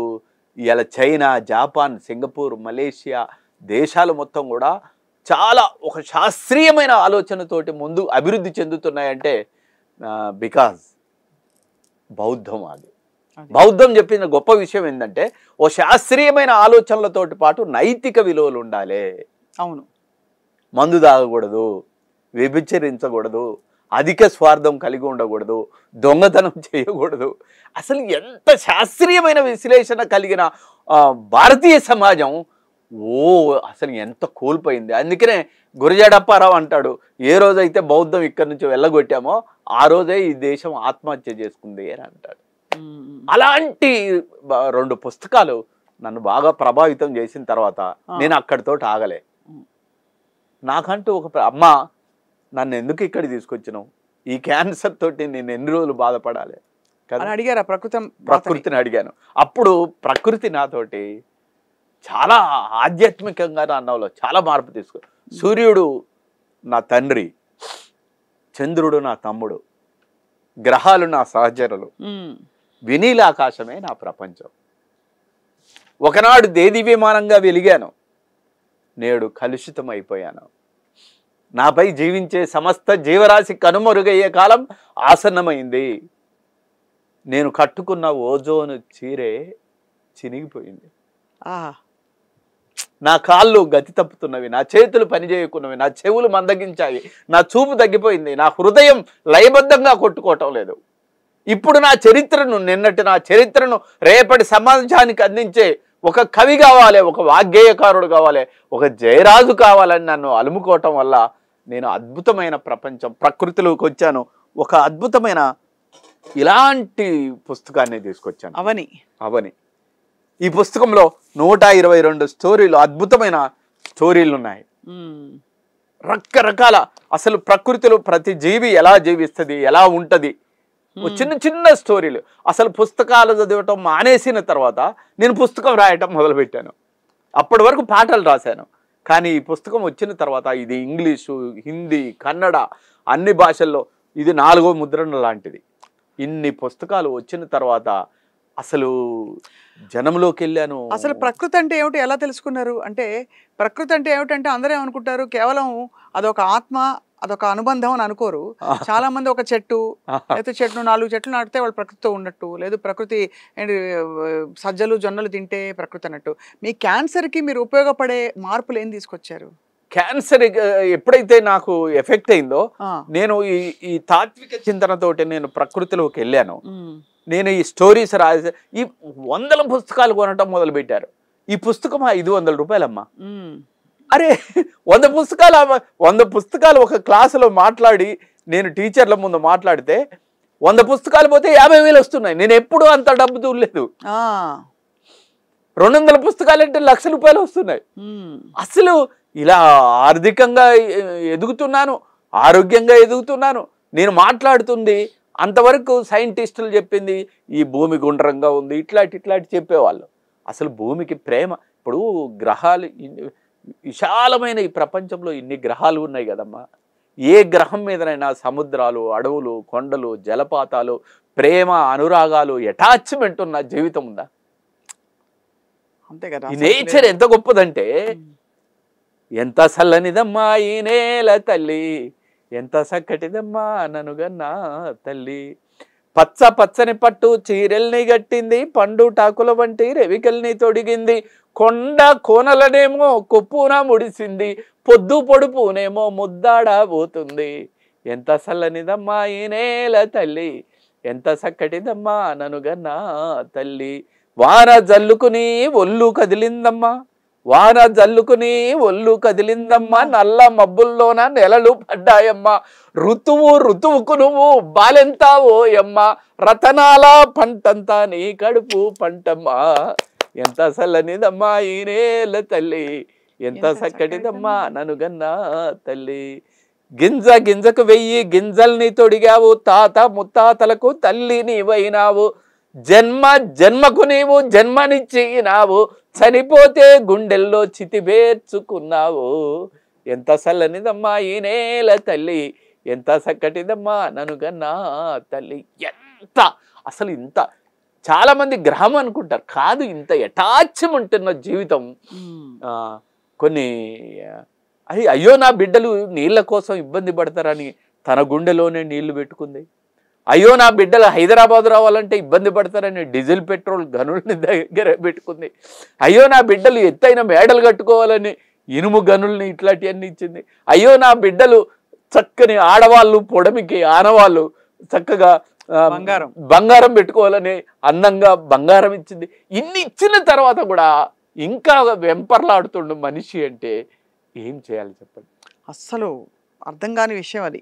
ఇలా చైనా, జపాన్, సింగపూర్, మలేషియా దేశాలు మొత్తం కూడా చాలా ఒక శాస్త్రీయమైన ఆలోచనతోటి ముందు అభివృద్ధి చెందుతున్నాయంటే బికాజ్ బౌద్ధం. అది బౌద్ధం చెప్పిన గొప్ప విషయం ఏంటంటే ఓ శాస్త్రీయమైన ఆలోచనలతోటి పాటు నైతిక విలువలు ఉండాలి. అవును. మందు తాగకూడదు, వ్యభిచరించకూడదు, అధిక స్వార్థం కలిగి ఉండకూడదు, దొంగతనం చేయకూడదు. అసలు ఎంత శాస్త్రీయమైన విశ్లేషణ కలిగిన భారతీయ సమాజం అసలు ఎంత కోల్పోయింది. అందుకనే గురజాడప్పారావు అంటాడు, ఏ రోజైతే బౌద్ధం ఇక్కడి నుంచి వెళ్ళగొట్టామో ఆ రోజే ఈ దేశం ఆత్మహత్య చేసుకుంది అని అంటాడు. అలాంటి 2 పుస్తకాలు నన్ను బాగా ప్రభావితం చేసిన తర్వాత నేను అక్కడితో ఆగలే. నాకంటూ ఒక అమ్మ నన్ను ఎందుకు ఇక్కడ తీసుకొచ్చినావు, ఈ క్యాన్సర్ తోటి నేను ఎన్ని రోజులు బాధపడాలి కదా అడిగారా? ప్రకృతిని అడిగాను. అప్పుడు ప్రకృతి నాతోటి చాలా ఆధ్యాత్మికంగా నా అన్నంలో చాలా మార్పు తీసుకో. సూర్యుడు నా తండ్రి, చంద్రుడు నా తమ్ముడు, గ్రహాలు నా సహచరులు, వినీలాకాశమే నా ప్రపంచం. ఒకనాడు దేదీప్యమానంగా వెలిగాను, నేడు కలుషితం అయిపోయాను. నాపై జీవించే సమస్త జీవరాశి కనుమరుగయ్యే కాలం ఆసన్నమైంది. నేను కట్టుకున్న ఓజోను చీరే చినిగిపోయింది. నా కాళ్ళు గతి తప్పుతున్నవి, నా చేతులు పనిచేయకున్నవి, నా చెవులు మందగించాయి, నా చూపు తగ్గిపోయింది, నా హృదయం లయబద్ధంగా కొట్టుకోవటం లేదు. ఇప్పుడు నా చరిత్రను, నిన్నటి నా చరిత్రను రేపటి సమాజానికి అందించే ఒక కవి కావాలి, ఒక వాగ్గేయకారుడు కావాలి, ఒక జయరాజు కావాలని నన్ను అలుముకోవటం వల్ల నేను అద్భుతమైన ప్రపంచం ప్రకృతిలోకి వచ్చాను. ఒక అద్భుతమైన ఇలాంటి పుస్తకాన్ని తీసుకొచ్చాను, అవని. ఈ పుస్తకంలో 122 స్టోరీలు, అద్భుతమైన స్టోరీలు ఉన్నాయి. రకరకాల అసలు ప్రకృతిలో ప్రతి జీవి ఎలా జీవిస్తుంది, ఎలా ఉంటుంది, చిన్న చిన్న స్టోరీలు. అసలు పుస్తకాలు చదవటం మానేసిన తర్వాత నేను పుస్తకం రాయటం మొదలుపెట్టాను. అప్పటి వరకు పాటలు రాశాను, కానీ ఈ పుస్తకం వచ్చిన తర్వాత ఇది ఇంగ్లీషు, హిందీ, కన్నడ అన్ని భాషల్లో ఇది 4వ ముద్రణ లాంటిది. ఇన్ని పుస్తకాలు వచ్చిన తర్వాత అసలు జనంలోకి వెళ్ళాను. అసలు ప్రకృతి అంటే ఏమిటి ఎలా తెలుసుకున్నారు? అంటే ప్రకృతి అంటే ఏమిటంటే అందరూ ఏమనుకుంటారు, కేవలం అదొక ఆత్మ, అదొక అనుబంధం అని అనుకోరు. చాలా మంది ఒక చెట్టు అయితే 4 చెట్లు నాటితే వాళ్ళు ప్రకృతితో ఉన్నట్టు, లేదు ప్రకృతి సజ్జలు జొన్నలు తింటే ప్రకృతి అన్నట్టు. మీ క్యాన్సర్కి మీరు ఉపయోగపడే మార్పులు ఏం తీసుకొచ్చారు? క్యాన్సర్ ఎప్పుడైతే నాకు ఎఫెక్ట్ అయిందో నేను ఈ తాత్విక చింతనతోటి నేను ప్రకృతిలోకి వెళ్ళాను. నేను ఈ స్టోరీస్ రాసే ఈ 100 పుస్తకాలు కొనటం మొదలు పెట్టారు. ఈ పుస్తకం 500 రూపాయలమ్మా. అరే 100 పుస్తకాలు ఒక క్లాసులో మాట్లాడి నేను టీచర్ల ముందు మాట్లాడితే 100 పుస్తకాలు పోతే 50,000 వస్తున్నాయి. నేను ఎప్పుడూ అంత డబ్బు చూడలేదు. 200 పుస్తకాలు అంటే ₹1,00,000 వస్తున్నాయి. అసలు ఇలా ఆర్థికంగా ఎదుగుతున్నాను, ఆరోగ్యంగా ఎదుగుతున్నాను. నేను మాట్లాడుతుంది అంతవరకు సైంటిస్టులు చెప్పింది ఈ భూమి గుండ్రంగా ఉంది, ఇట్లాంటి చెప్పేవాళ్ళు. అసలు భూమికి ప్రేమ, ఇప్పుడు గ్రహాలు విశాలమైన ఈ ప్రపంచంలో ఇన్ని గ్రహాలు ఉన్నాయి కదమ్మా. ఏ గ్రహం మీదనైనా సముద్రాలు, అడవులు, కొండలు, జలపాతాలు, ప్రేమ, అనురాగాలు, అటాచ్మెంట్ ఉన్న జీవితం ఉందా? అంతే కదా. ఈ నేచర్ ఎంత గొప్పదంటే, ఎంత చల్లనిదమ్మా ఈ నేల తల్లి, ఎంత చక్కటిదమ్మా ననుగన్నా తల్లి, పచ్చ పచ్చని పట్టు చీరెల్ని గట్టింది, పండు టాకుల వంటి రెవికల్ని తొడిగింది, కొండ కోనలనేమో కొప్పున ముడిసింది, పొద్దు పొడుపునేమో ముద్దాడబోతుంది, ఎంత చల్లనిదమ్మా ఈ నేల తల్లి, ఎంత చక్కటిదమ్మా ననుగన్నా తల్లి, వాన జల్లుకుని ఒళ్ళు కదిలిందమ్మా, వాన జల్లుకుని ఒళ్ళు కదిలిందమ్మా, నల్ల మబ్బుల్లోన నెలలు పడ్డాయమ్మా, ఋతువుకు నువ్వు బాలెంతా ఓయమ్మ, రతనాల పంటంతా నీ కడుపు పంటమ్మా, ఎంత చల్లనిదమ్మా ఈ నేల తల్లి, ఎంత చక్కటిదమ్మా ననుగన్నా తల్లి, గింజ గింజకు 1000 గింజల్ని తొడిగావు, తాత ముత్తాతలకు తల్లి నీవైనావు, జన్మకు నీవు జన్మనిచ్చినావు, చనిపోతే గుండెల్లో చితిబేర్చుకున్నావు, ఎంత చల్లనిదమ్మా ఈ నేల తల్లి, ఎంత చక్కటిదమ్మా ననుగన్నా తల్లి. ఎంత అసలు ఇంత చాలా మంది గ్రహం అనుకుంటారు, కాదు, ఇంత అటాచ్మెంట్ ఉన్న జీవితం. కొన్ని అయ్యో నా బిడ్డలు నీళ్ళ కోసం ఇబ్బంది పడతారని తన గుండెలోనే నీళ్లు పెట్టుకుంది. అయ్యో నా బిడ్డలు హైదరాబాద్ రావాలంటే ఇబ్బంది పడతారని డీజిల్ పెట్రోల్ గనుల్ని దగ్గర పెట్టుకుంది. అయ్యో నా బిడ్డలు ఎత్తైన మేడలు కట్టుకోవాలని ఇనుము గనుల్ని ఇట్లాంటివన్నీ ఇచ్చింది. అయ్యో నా బిడ్డలు చక్కని ఆడవాళ్ళు పొడమికి ఆనవాళ్ళు చక్కగా బంగారం పెట్టుకోవాలని అందంగా బంగారం ఇచ్చింది. ఇన్ని ఇచ్చిన తర్వాత కూడా ఇంకా వెంపర్లాడుతుండు మనిషి అంటే ఏం చేయాలి చెప్పండి? అస్సలు అర్థం కాని విషయం అది.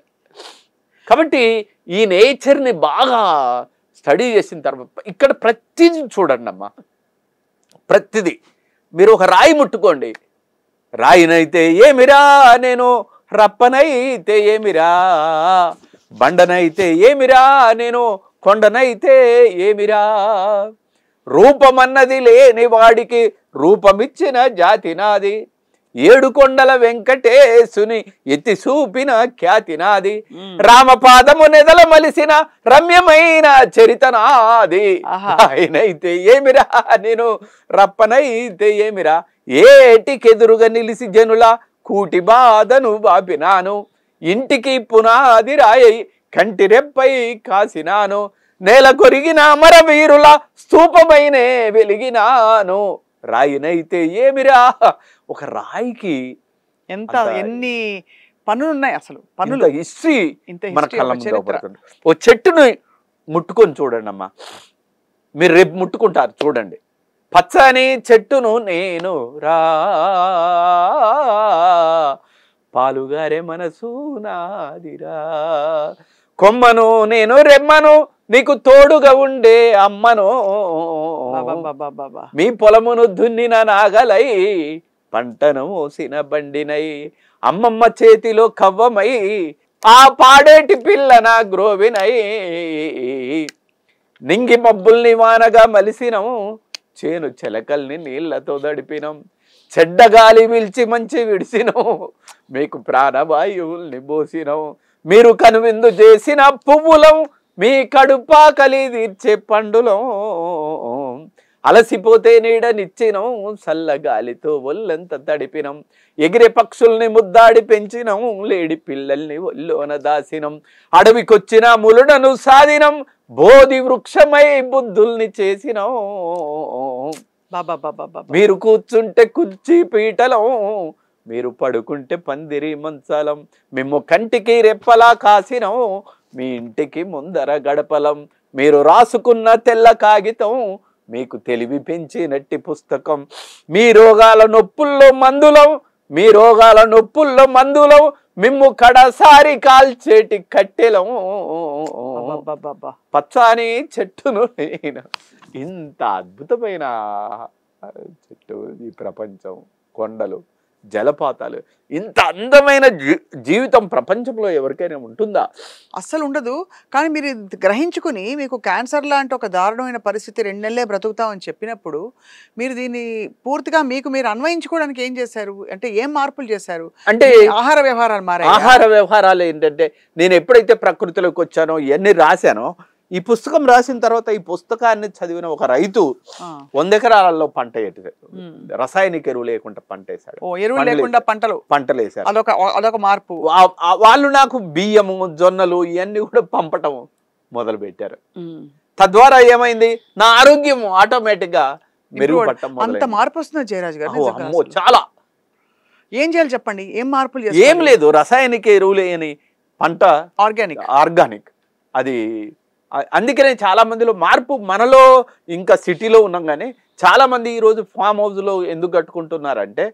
కాబట్టి ఈ నేచర్ని బాగా స్టడీ చేసిన తర్వాత ఇక్కడ ప్రతిదీ చూడండి అమ్మా, ప్రతిదీ. మీరు ఒక రాయి ముట్టుకోండి, రాయినైతే ఏమిరా నేను, రప్పనైతే ఏమిరా, బండనైతే ఏమిరా నేను, కొండనైతే ఏమిరా, రూపమన్నది లేని వాడికి రూపమిచ్చిన జాతి నాది, ఏడు కొండల వెంకటేశుని ఎత్తి చూపిన ఖ్యాతి నాది, రామపాదము నెదల మలిసిన రమ్యమైన చరిత నాది, ఆయనైతే ఏమిరా నేను, రప్పనైతే ఏమిరా, ఏటికెదురుగా నిలిసి జనుల కూటి బాధను బాపినాను, ఇంటికి పునాది రాయి కంటి రెప్పై కాసినాను, నేల కొరిగిన అమరవీరుల స్తూపమైనే వెలిగినాను, రాయినైతే ఏమిరా. ఒక రాయికి ఎంత ఎన్ని పనులు ఉన్నాయి, అసలు పనులు హిస్టరీ మన కళ్ళ ముందు పడుతుంది. ఓ చెట్టును ముట్టుకొని చూడండి అమ్మా, మీరు రేపు ముట్టుకుంటారు చూడండి. పచ్చని చెట్టును నేను రా, పాలుగారే మనసు నాదిరా, కొమ్మను నేను రెమ్మను నీకు తోడుగా ఉండే అమ్మను, మీ పొలమును దున్నిన నాగలై పంటను మోసిన బండినై, అమ్మమ్మ చేతిలో కవ్వమై ఆ పాడేటి పిల్లన గ్రోవినై, నింగి మబ్బుల్ని వానగా మలిసినం, చేను చెలకల్ని నీళ్లతో దడిపినం, చెడ్డగాలి పిలిచి మంచి విడిసినం, మీకు ప్రాణవాయువుల్ని పోసినం, మీరు కనువిందు చేసిన పువ్వులం, మీ కడుపాకలి తీర్చే పండులం, అలసిపోతే నీడనిచ్చినం, చల్లగాలితో ఒళ్ళంత తడిపినం, ఎగిరే పక్షుల్ని ముద్దాడి పెంచినం, లేడి పిల్లల్ని ఒళ్ళోన దాసినం, అడవికొచ్చిన ములుడను సాధినం, బోధి వృక్షమై బుద్ధుల్ని చేసినం, మీరు కూర్చుంటే కుర్చీ పీటలం, మీరు పడుకుంటే పందిరి మంచాలం, మేము కంటికి రెప్పలా కాసినం, మీ ఇంటికి ముందర గడపలం, మీరు రాసుకున్న తెల్ల కాగితం, మీకు తెలివి పెంచినట్టి పుస్తకం, మీ రోగాల నొప్పుల్లో మందులం, మీ రోగాల నొప్పుల్లో మందులం, మిమ్ము కడసారి కాల్చేటి కట్టెలం, పచ్చాని చెట్టును నేను. ఇంత అద్భుతమైన చెట్టు ఈ ప్రపంచం, కొండలు, జలపాతాలు, ఇంత అందమైన జీవితం ప్రపంచంలో ఎవరికైనా ఉంటుందా? అస్సలు ఉండదు. కానీ మీరు గ్రహించుకుని మీకు క్యాన్సర్ లాంటి ఒక దారుణమైన పరిస్థితి 2 నెలలే బ్రతుకుతామని చెప్పినప్పుడు మీరు దీన్ని పూర్తిగా మీకు మీరు అన్వయించుకోవడానికి ఏం చేశారు? అంటే ఏం మార్పులు చేశారు? అంటే ఆహార వ్యవహారాలు మారాయి. ఆహార వ్యవహారాలు ఏంటంటే, నేను ఎప్పుడైతే ప్రకృతిలోకి వచ్చానో ఇవన్నీ రాశానో, ఈ పుస్తకం రాసిన తర్వాత ఈ పుస్తకాన్ని చదివిన ఒక రైతు 100 ఎకరాలలో పంట రసాయనిక ఎరువు లేకుండా పంట వేశాడు. ఎరువు లేకుండా పంటలు వేశారు. అదొక మార్పు. వాళ్ళు నాకు బియ్యము, జొన్నలు ఇవన్నీ కూడా పంపటం మొదలు పెట్టారు. తద్వారా ఏమైంది, నా ఆరోగ్యం ఆటోమేటిక్ గా మెరుగుపడటం. అంత మార్పు వస్తుంది జయరాజ్ గారు. చాలా. ఏం చేయాలి చెప్పండి, ఏం మార్పులు? ఏం లేదు, రసాయనిక ఎరువులు అని పంట ఆర్గానిక్ అది. అందుకనే చాలా మందిలో మార్పు మనలో, ఇంకా సిటీలో ఉన్నాం కానీ చాలా మంది ఈరోజు ఫామ్ హౌస్లో ఎందుకు కట్టుకుంటున్నారంటే,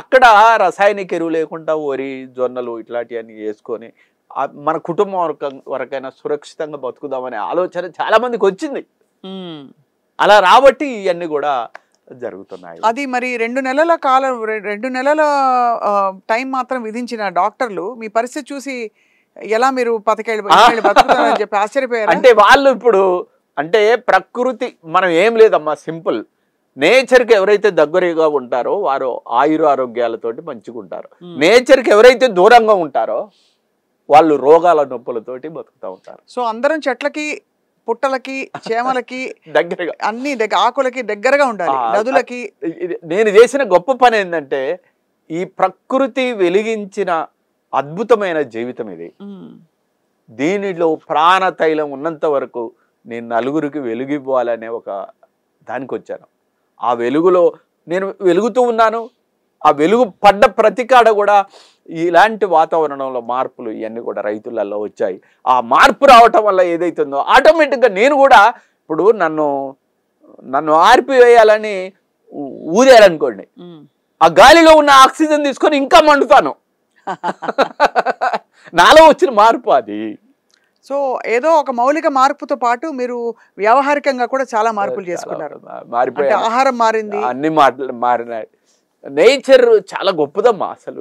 అక్కడ రసాయనిక ఎరువు లేకుండా వరి, జొన్నలు ఇట్లాంటివన్నీ వేసుకొని మన కుటుంబం వరకైనా సురక్షితంగా బతుకుదామనే ఆలోచన చాలా మందికి వచ్చింది. అలా రాబట్టి ఇవన్నీ కూడా జరుగుతున్నాయి. అది మరి 2 నెలల కాలం, 2 నెలల టైం మాత్రం విధించిన డాక్టర్లు మీ పరిస్థితి చూసి ఎలా మీరు బతుకుతారని చెప్పి ఆశ్చర్యపోయారు? అంటే వాళ్ళు ఇప్పుడు అంటే ప్రకృతి, మనం ఏం లేదమ్మా, సింపుల్. నేచర్కి ఎవరైతే దగ్గరగా ఉంటారో వారు ఆయుర ఆరోగ్యాలతోటి మంచిగా ఉంటారు. నేచర్కి ఎవరైతే దూరంగా ఉంటారో వాళ్ళు రోగాల నొప్పులతోటి బతుకుతూ ఉంటారు. సో అందరం చెట్లకి, పుట్టలకి, చేమలకి దగ్గరగా అన్ని ఆకులకి దగ్గరగా ఉండాలి, నదులకి. నేను చేసిన గొప్ప పని ఏంటంటే ఈ ప్రకృతి వెలిగించిన అద్భుతమైన జీవితం ఇది. దీనిలో ప్రాణ తైలం ఉన్నంత వరకు నేను నలుగురికి వెలుగివ్వాలనే ఒక దానికి వచ్చాను. ఆ వెలుగులో నేను వెలుగుతూ ఉన్నాను. ఆ వెలుగు పడ్డ ప్రతికాడ కూడా ఇలాంటి వాతావరణంలో మార్పులు ఇవన్నీ కూడా రైతులలో వచ్చాయి. ఆ మార్పు రావటం వల్ల ఏదైతుందో ఆటోమేటిక్గా నేను కూడా ఇప్పుడు నన్ను ఆర్పివేయాలని ఊదేయాలనుకోండి, ఆ గాలిలో ఉన్న ఆక్సిజన్ తీసుకొని ఇంకా మండుతాను. నాలో వచ్చిన మార్పు అది. సో ఏదో ఒక మౌలిక మార్పుతో పాటు మీరు వ్యవహారికంగా కూడా చాలా మార్పులు చేసుకున్నారు. మారిపోయి ఆహారం మారింది, అన్ని మారినాయి. నేచర్ చాలా గొప్పదమ్మా. అసలు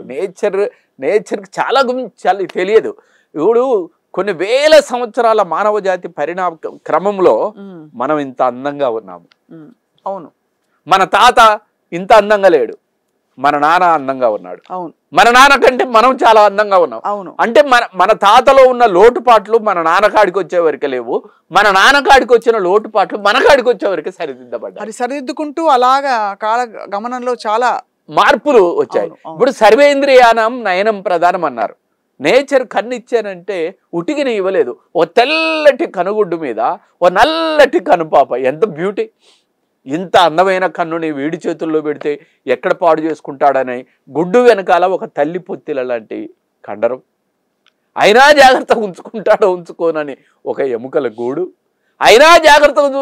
నేచర్కి చాలా గురించి చాలా తెలియదు. ఇప్పుడు కొన్ని వేల సంవత్సరాల మానవ జాతి పరిణామ క్రమంలో మనం ఇంత అందంగా ఉన్నాము. అవును. మన తాత ఇంత అందంగా లేడు, మన నాన్న అందంగా ఉన్నాడు. అవును. మన నాన్న కంటే మనం చాలా అందంగా ఉన్నాం. అవును. అంటే మన తాతలో ఉన్న లోటుపాట్లు మన నాన్నకాడికి వచ్చే వరకు లేవు, మన నాన్నకాడికి వచ్చిన లోటుపాట్లు మన కాడికి వచ్చే వరకు సరిదిద్దబడ్డాయి. అది సరిదిద్దుకుంటూ అలాగా కాల గమనంలో చాలా మార్పులు వచ్చాయి. ఇప్పుడు సర్వేంద్రియానం నయనం ప్రధానం అన్నారు. నేచర్ కన్ను ఇచ్చానంటే ఉటికిని ఇవ్వలేదు. ఓ తెల్లటి కనుగుడ్డు మీద ఓ నల్లటి కనుపాప, ఎంత బ్యూటీ! ఇంత అందమైన కన్నుని వీడి చేతుల్లో పెడితే ఎక్కడ పాడు చేసుకుంటాడని గుడ్డు వెనకాల ఒక తల్లి పొత్తిల లాంటి కండరం, అయినా జాగ్రత్తగా ఉంచుకోనని ఒక ఎముకల గూడు, అయినా జాగ్రత్తగా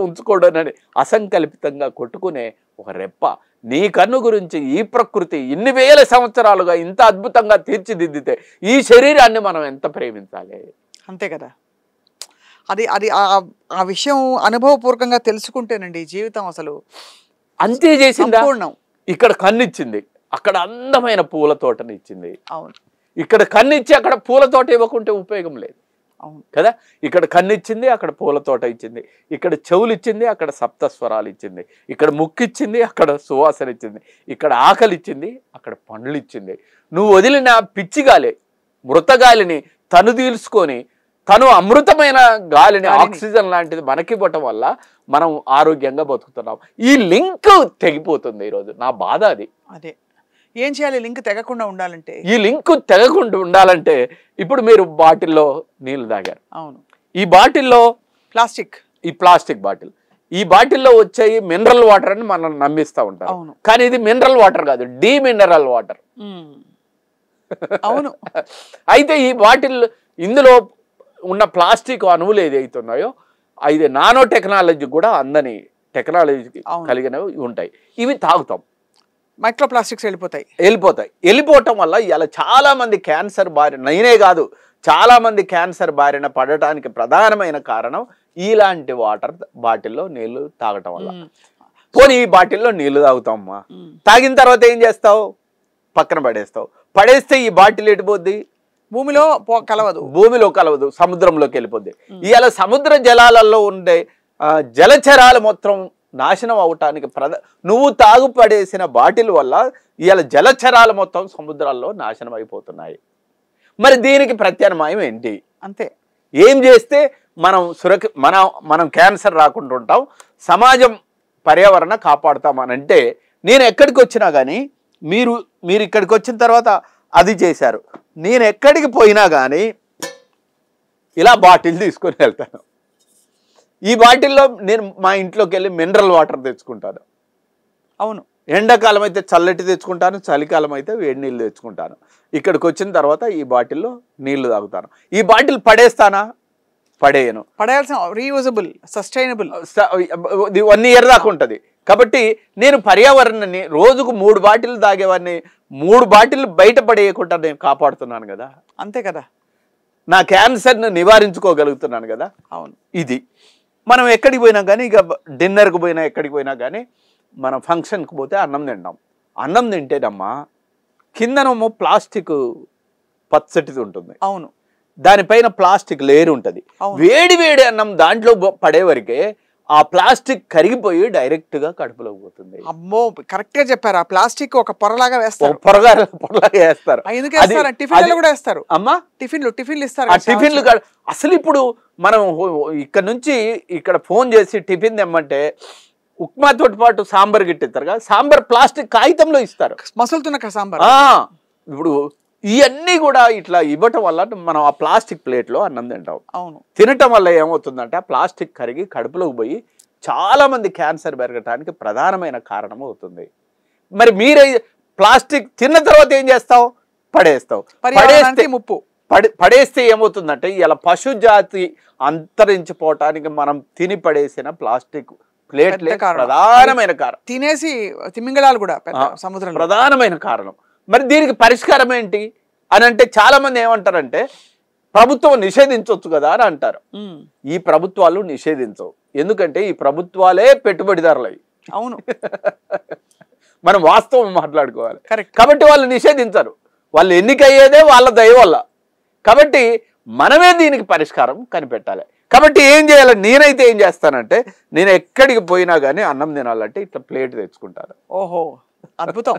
ఉంచుకోడనని అసంకల్పితంగా కొట్టుకునే ఒక రెప్ప. నీ కన్ను గురించి ఈ ప్రకృతి ఇన్ని వేల సంవత్సరాలుగా ఇంత అద్భుతంగా తీర్చిదిద్దితే ఈ శరీరాన్ని మనం ఎంత ప్రేమించాలి? అంతే కదా. అది అది ఆ విషయం అనుభవపూర్వకంగా తెలుసుకుంటేనండి జీవితం అసలు అంతే చేసిందా. ఇక్కడ కన్నిచ్చింది, అక్కడ అందమైన పూల తోటని ఇచ్చింది. అవును. ఇక్కడ కన్నిచ్చి అక్కడ పూల తోట ఇవ్వకుంటే ఉపయోగం లేదు. అవును కదా. ఇక్కడ కన్నిచ్చింది, అక్కడ పూల తోట ఇచ్చింది. ఇక్కడ చెవులు ఇచ్చింది, అక్కడ సప్తస్వరాలు ఇచ్చింది. ఇక్కడ ముక్కిచ్చింది, అక్కడ సువాసన ఇచ్చింది. ఇక్కడ ఆకలి ఇచ్చింది, అక్కడ పండ్లు ఇచ్చింది. నువ్వు వదిలిన పిచ్చిగాలి, మృతగాలిని తను తీల్చుకొని తను అమృతమైన గాలిని, ఆక్సిజన్ లాంటిది మనకివ్వటం వల్ల మనం ఆరోగ్యంగా బతుకుతున్నాం. ఈ లింక్ తెగిపోతుంది ఈరోజు. నా బాధ అది. అదే ఏం చేయాలి లింక్ తెగకుండా ఉండాలంటే? ఈ లింక్ తెగకుండా ఉండాలంటే ఇప్పుడు మీరు బాటిల్లో నీళ్లు తాగారు. అవును. ఈ బాటిల్లో ప్లాస్టిక్ బాటిల్, ఈ బాటిల్లో వచ్చాయి మినరల్ వాటర్ అని మనం నమ్మిస్తూ ఉంటాం. కానీ ఇది మినరల్ వాటర్ కాదు, డీమినరల్ వాటర్. అవును. అయితే ఈ బాటిల్ ఇందులో ఉన్న ప్లాస్టిక్ అణువులు ఏదైతున్నాయో ఇది నానో టెక్నాలజీ కూడా అందని టెక్నాలజీకి కలిగినవి ఉంటాయి. ఇవి తాగుతాం, మైక్రో ప్లాస్టిక్స్ వెళ్ళిపోవటం వల్ల ఇలా చాలా మంది క్యాన్సర్ నేనే కాదు చాలా మంది క్యాన్సర్ బారిన పడటానికి ప్రధానమైన కారణం ఇలాంటి వాటర్ బాటిల్లో నీళ్లు తాగటం వల్ల. పోనీ ఈ బాటిల్లో నీళ్లు తాగుతామమ్మా, తాగిన తర్వాత ఏం చేస్తావు? పక్కన పడేస్తే ఈ బాటిల్ ఎటుపోద్ది? భూమిలో కలవదు, సముద్రంలోకి వెళ్ళిపోద్ది. ఇవాళ సముద్ర జలాలలో ఉండే జలచరాలు మొత్తం నాశనం అవటానికి నువ్వు తాగుపడేసిన బాటిల్ వల్ల ఇవాళ జలచరాలు మొత్తం సముద్రాల్లో నాశనం అయిపోతున్నాయి. మరి దీనికి ప్రత్యామ్నాయం ఏంటి? అంతే. ఏం చేస్తే మనం క్యాన్సర్ రాకుండా ఉంటాం, సమాజం పర్యావరణ కాపాడుతామనంటే, నేను ఎక్కడికి వచ్చినా కానీ మీరు ఇక్కడికి వచ్చిన తర్వాత అది చేశారు, నేను ఎక్కడికి పోయినా కానీ ఇలా బాటిల్ తీసుకొని వెళ్తాను. ఈ బాటిల్లో నేను మా ఇంట్లోకి వెళ్ళి మినరల్ వాటర్ తెచ్చుకుంటాను. అవును. ఎండాకాలం అయితే చల్లటి తెచ్చుకుంటాను, చలికాలం అయితే వేడి నీళ్ళు తెచ్చుకుంటాను. ఇక్కడికి వచ్చిన తర్వాత ఈ బాటిల్లో నీళ్లు తాగుతాను. ఈ బాటిల్ పడేస్తానా? పడేయను. పడేయాల్సిన రీయూజబుల్, సస్టైనబుల్, 1 year దాకా ఉంటుంది. కాబట్టి నేను పర్యావరణాన్ని రోజుకు 3 బాటిల్ తాగేవాడిని 3 బాటిల్ బయట పడేయకుండా నేను కాపాడుతున్నాను కదా. అంతే కదా. నా క్యాన్సర్ను నివారించుకోగలుగుతున్నాను కదా. అవును. ఇది మనం ఎక్కడికి పోయినా కానీ, ఇక డిన్నర్కి పోయినా ఎక్కడికి పోయినా కానీ, మనం ఫంక్షన్కి పోతే అన్నం తింటాం. అన్నం తింటేనమ్మా కిందనేమో ప్లాస్టిక్ పచ్చటిది ఉంటుంది. అవును. దానిపైన ప్లాస్టిక్ లేయర్ ఉంటుంది. వేడి అన్నం దాంట్లో పడే వరకే ఆ ప్లాస్టిక్ కరిగిపోయి డైరెక్ట్ గా కడుపులోకి పోతుంది. అమ్మో కరెక్ట్ గా చెప్పారు. ఆ ప్లాస్టిక్ ఒక పొరలాగా వేస్తారు. పొరలాగా వేస్తారు. ఎందుకు వేస్తారు? టిఫిన్లు కూడా వేస్తారు అమ్మా. టిఫిన్లు ఇస్తారు. ఆ టిఫిన్లు అసలు ఇప్పుడు మనం ఇక్కడ నుంచి ఇక్కడ ఫోన్ చేసి టిఫిన్ తెమ్మంటే ఉప్మాతో పాటు సాంబార్ గిట్టిస్తారు కదా, సాంబార్ ప్లాస్టిక్ కాగితంలో ఇస్తారు. మసులుతున్న సాంబార్. ఇప్పుడు ఇవన్నీ కూడా ఇట్లా ఇవ్వటం వల్ల మనం ఆ ప్లాస్టిక్ ప్లేట్లో అన్నం తింటాం. అవును. తినటం వల్ల ఏమవుతుందంటే ఆ ప్లాస్టిక్ కరిగి కడుపులోకి పోయి చాలా మంది క్యాన్సర్ పెరగటానికి ప్రధానమైన కారణం అవుతుంది. మరి మీరే ప్లాస్టిక్ తిన్న తర్వాత ఏం చేస్తావు? పడేస్తావు. పడేస్తే ఏమవుతుందంటే ఇలా పశు జాతి అంతరించిపోవటానికి మనం తిని పడేసిన ప్లాస్టిక్ ప్లేట్లే ప్రధానమైన కారణం. తినేసి తిమింగళాలు కూడా సముద్రం ప్రధానమైన కారణం. మరి దీనికి పరిష్కారం ఏంటి అని అంటే చాలా మంది ఏమంటారంటే ప్రభుత్వం నిషేధించవచ్చు కదా అని అంటారు. ఈ ప్రభుత్వాలు నిషేధించవు. ఎందుకంటే ఈ ప్రభుత్వాలే పెట్టుబడిదారులవి. అవును. మనం వాస్తవం మాట్లాడుకోవాలి. కరెక్ట్. కాబట్టి వాళ్ళు నిషేధించరు. వాళ్ళు ఎన్నికయ్యేదే వాళ్ళ దయ వల్ల. కాబట్టి మనమే దీనికి పరిష్కారం కనిపెట్టాలి. కాబట్టి ఏం చేయాలి? నేనైతే ఏం చేస్తానంటే నేను ఎక్కడికి పోయినా కానీ అన్నం తినాలంటే ఇట్లా ప్లేట్ తెచ్చుకుంటాను. ఓహో అద్భుతం.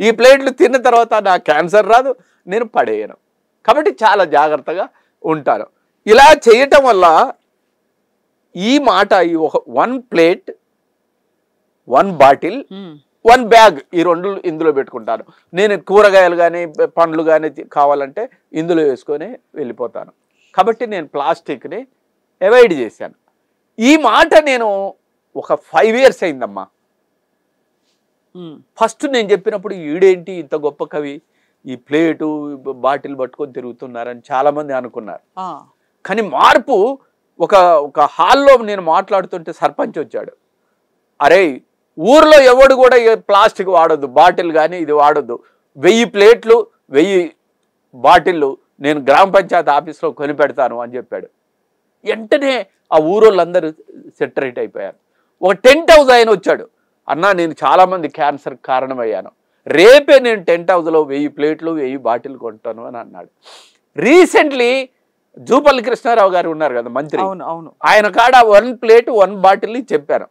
ఈ ప్లేట్లు తిన్న తర్వాత నాకు క్యాన్సర్ రాదు, నేను పడేయను. కాబట్టి చాలా జాగ్రత్తగా ఉంటాను. ఇలా చేయటం వల్ల ఈ మాట ఈ ఒక 1 ప్లేట్ 1 బాటిల్ 1 బ్యాగ్ ఈ 2 ఇందులో పెట్టుకుంటాను. నేను కూరగాయలు కానీ పండ్లు కానీ కావాలంటే ఇందులో వేసుకొని వెళ్ళిపోతాను. కాబట్టి నేను ప్లాస్టిక్ని అవాయిడ్ చేశాను. ఈ మాట నేను ఒక 5 years అయిందమ్మా. ఫస్ట్ నేను చెప్పినప్పుడు ఈడేంటి ఇంత గొప్ప కవి, ఈ ప్లేటు బాటిల్ పట్టుకొని తిరుగుతున్నారని చాలామంది అనుకున్నారు. కానీ మార్పు ఒక హాల్లో నేను మాట్లాడుతుంటే సర్పంచ్ వచ్చాడు. అరే ఊర్లో ఎవడు కూడా ప్లాస్టిక్ వాడొద్దు, బాటిల్ కానీ ఇది వాడొద్దు, 1000 ప్లేట్లు 1000 బాటిళ్ళు నేను గ్రామ పంచాయతీ ఆఫీస్లో కొని పెడతాను అని చెప్పాడు. వెంటనే ఆ ఊరోళ్ళందరూ సెటరేట్ అయిపోయారు. ఒక టెంట్ హౌస్ ఆయన వచ్చాడు. అన్నా నేను చాలామంది క్యాన్సర్ కారణమయ్యాను, రేపే నేను టెంట్ హౌస్లో 1000 ప్లేట్లు 1000 బాటిల్ కొంటాను అని అన్నాడు. రీసెంట్లీ జూపల్లి కృష్ణారావు గారు ఉన్నారు కదా మంత్రి, ఆయన కాడ 1 ప్లేట్ 1 బాటిల్ చెప్పాను.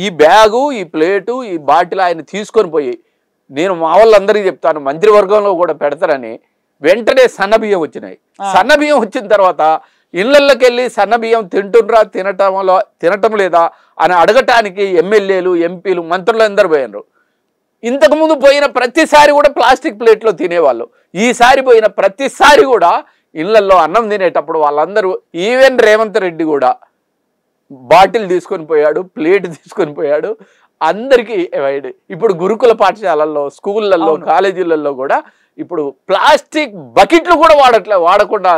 ఈ బ్యాగు ఈ ప్లేటు ఈ బాటిల్ ఆయన తీసుకొని పోయి నేను మా వాళ్ళందరికీ చెప్తాను మంత్రివర్గంలో కూడా పెడతారని వెంటనే సన్నబియ్యం వచ్చినాయి. సన్నబియ్యం వచ్చిన తర్వాత ఇళ్లకి వెళ్ళి సన్నబియ్యం తింటుండ్రా తినటం లేదా అని అడగటానికి ఎమ్మెల్యేలు ఎంపీలు మంత్రులు అందరూ పోయినరు. ఇంతకుముందు పోయిన ప్రతిసారి కూడా ప్లాస్టిక్ ప్లేట్లో తినేవాళ్ళు. ఈసారి పోయిన ప్రతిసారి కూడా ఇళ్లల్లో అన్నం తినేటప్పుడు వాళ్ళందరూ ఈవెన్ రేవంత్ రెడ్డి కూడా బాటిల్ తీసుకొని పోయాడు, ప్లేట్ తీసుకొని పోయాడు. అందరికీ అవాయిడ్. ఇప్పుడు గురుకుల పాఠశాలల్లో స్కూళ్ళల్లో కాలేజీలలో కూడా ఇప్పుడు ప్లాస్టిక్ బకెట్లు కూడా వాడకుండా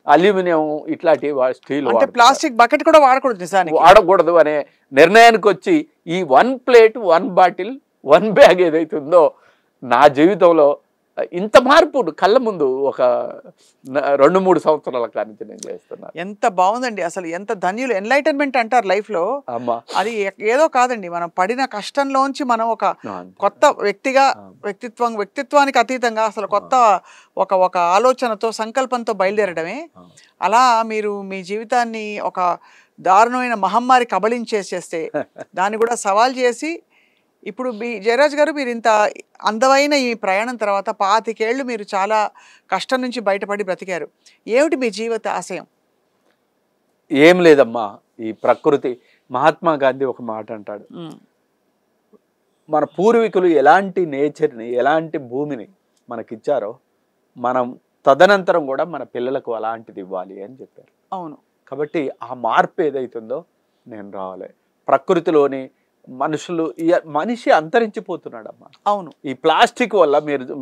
అల్యూమినియం ఇట్లాంటి స్టీల్ ప్లాస్టిక్ బకెట్ కూడా వాడకూడదు అనే నిర్ణయానికి వచ్చి ఈ 1 ప్లేట్ 1 బాటిల్ 1 బ్యాగ్ ఏదైతే ఉందో నా జీవితంలో ఇంత మార్పు కళ్ళ ముందు ఒక 2-3 సంవత్సరాల కానించి నేను చేస్తున్నాను. ఎంత బాగుందండి. అసలు ఎంత ధన్యులు. ఎన్లైటన్మెంట్ అంటారు లైఫ్ లో, అది ఏదో కాదండి. మనం పడిన కష్టంలోంచి మనం ఒక కొత్త వ్యక్తిత్వానికి అతీతంగా అసలు కొత్త ఒక ఆలోచనతో సంకల్పంతో బయలుదేరడమే. అలా మీరు మీ జీవితాన్ని ఒక దారుణమైన మహమ్మారి కబళించేసేస్తే దాన్ని కూడా సవాల్ చేసి ఇప్పుడు జయరాజ్ గారు మీరు ఇంత అందమైన ఈ ప్రయాణం తర్వాత 25 ఏళ్ళు మీరు చాలా కష్టం నుంచి బయటపడి బ్రతికారు. ఏమిటి మీ జీవిత ఆశయం? ఏం లేదమ్మా, ఈ ప్రకృతి మహాత్మా గాంధీ ఒక మాట అంటాడు, మన పూర్వీకులు ఎలాంటి నేచర్ని ఎలాంటి భూమిని మనకిచ్చారో మనం తదనంతరం కూడా మన పిల్లలకు అలాంటిది ఇవ్వాలి అని చెప్పారు. అవును. కాబట్టి ఆ మార్పు ఏదైతుందో నేను రావాలి. ప్రకృతిలోని మనిషి అంతరించిపోతున్నాడమ్మా. అవును. ఈ ప్లాస్టిక్ వల్ల